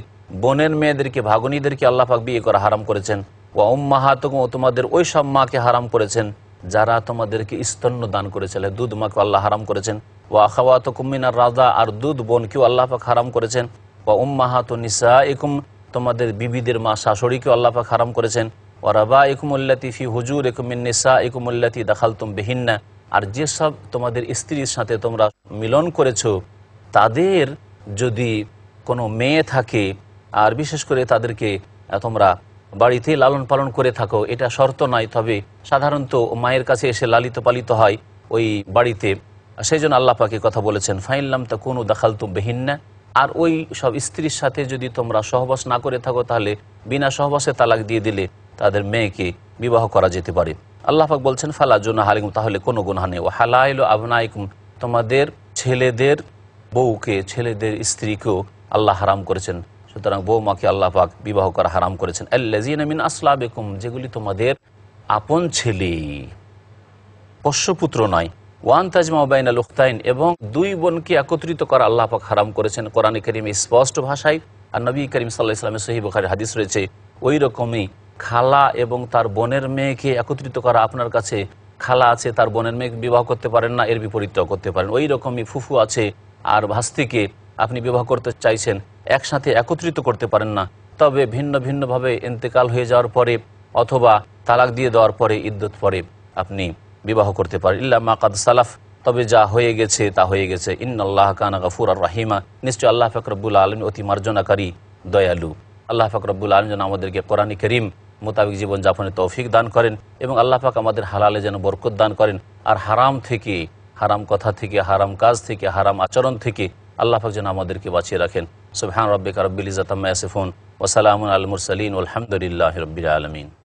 বোনের মেয়েদেরকে, ভাগনীদেরকে আল্লাহ পাক বিয়ে করা হারাম করেছেন। ও উম্মাহাতুকুম, তোমাদের ওই সব মাকে হারাম করেছেন যারা তোমাদেরকে স্তন্য দান করেছিল, দুধ মাকে আল্লাহ হারাম করেছেন। ও আখাওয়াতুকুম মিনার রাদা, আর দুধ বোনকেও আল্লাহ পাক হারাম করেছেন। ও উম্মাহাতুন নিসাইকুম, তোমাদের বিবিদের মা শাশুড়িকেও আল্লাহ পাক হারাম করেছেন। ও রাবাইকুম আল্লাতী ফি হুজুরিকুম মিন নিসাইকুম আল্লাতী দাখালতুম বিহিন্না, আর যেসব তোমাদের স্ত্রীর সাথে তোমরা মিলন করেছো তাদের যদি কোনো মেয়ে থাকে, আর বিশেষ করে তাদেরকে তোমরা বাড়িতে লালন পালন করে থাকো, এটা শর্ত নয়, তবে সাধারণত মায়ের কাছে এসে লালিত পালিত হয় ওই বাড়িতে, সেই জন্য আল্লাহ পাক এই কথা বলেছেন, ফাইনলাম তা কোনো দাখালতুম বিহিন্না, আর ওই সব স্ত্রীর সাথে যদি তোমরা সহবাস না করে থাকো তাহলে বিনা সহবাসে তালাক দিয়ে দিলে তাদের মেয়েকে বিবাহ করা যেতে পারে। আল্লাহ পাক বলছেন ফালা জুনাহ আলাইকুম, তাহলে কোনো গুনাহ নেই। ও হালাইলু আবনাইকুম, তোমাদের ছেলেদের বউকে, ছেলেদের স্ত্রীকেও আল্লাহ হারাম করেছেন। সুতরাং বৌমাকে আল্লাহ পাক বিবাহ করা হারাম করেছেন। আল্লাযীনা মিন আসলাবিকুম, যেগুলি তোমাদের আপন ছেলে, পোষ্যপুত্র নয়। ওয়ান তাজমা বাইনাল উখতাইন, এবং দুই বোনকে একত্রিত করা আল্লাহ পাক হারাম করেছেন। কোরআনে কারীমে স্পষ্ট ভাষায়, আর নবী করিম সাল্লাল্লাহু আলাইহি ওয়াসাল্লামের সহিহ বুখারীর হাদিস রয়েছে, ওই রকমই খালা এবং তার বোনের মেয়েকে একত্রিত করা। আপনার কাছে খালা আছে, তার বোনের মেয়েকে বিবাহ করতে পারেন না, এর বিপরীতটাও করতে পারেন। ওই রকমই ফুফু আছে আর ভাস্তিকে আপনি বিবাহ করতে চাইছেন, একসাথে একত্রিত করতে পারেন না, তবে ভিন্ন ভিন্নভাবে ইন্তেকাল হয়ে যাওয়ার পরে অথবা তালাক দিয়ে দেওয়ার পরে, ইদ্যত পরে আপনি বিবাহ করতে পারেন। ইল্লা মা কাদ সালাফ, তবে যা হয়ে গেছে তা হয়ে গেছে। ইন্নাল্লাহ কানা গফুরার রাহিমা, নিশ্চয় আল্লাহ পাক রব্বুল আলামিন অতি মার্জনাকারী, দয়ালু। আল্লাহ পাক রব্বুল আলামিন যেন আমাদেরকে কোরআন কারীম মোতাবেক জীবনযাপনের তৌফিক দান করেন, এবং আল্লাহ পাক আমাদের হালালে যেন বরকত দান করেন, আর হারাম থেকে, হারাম কথা থেকে, হারাম কাজ থেকে, হারাম আচরণ থেকে আল্লাহ পাক যেন আমাদেরকে বাঁচিয়ে রাখেন। সুবহান রাব্বিকা রাব্বিল ইজ্জাতি আম্মা ইয়াসিফুন ওয়া সালামুন আলাল মুরসালিন ওয়ালহামদুলিল্লাহি রাব্বিল আলামিন।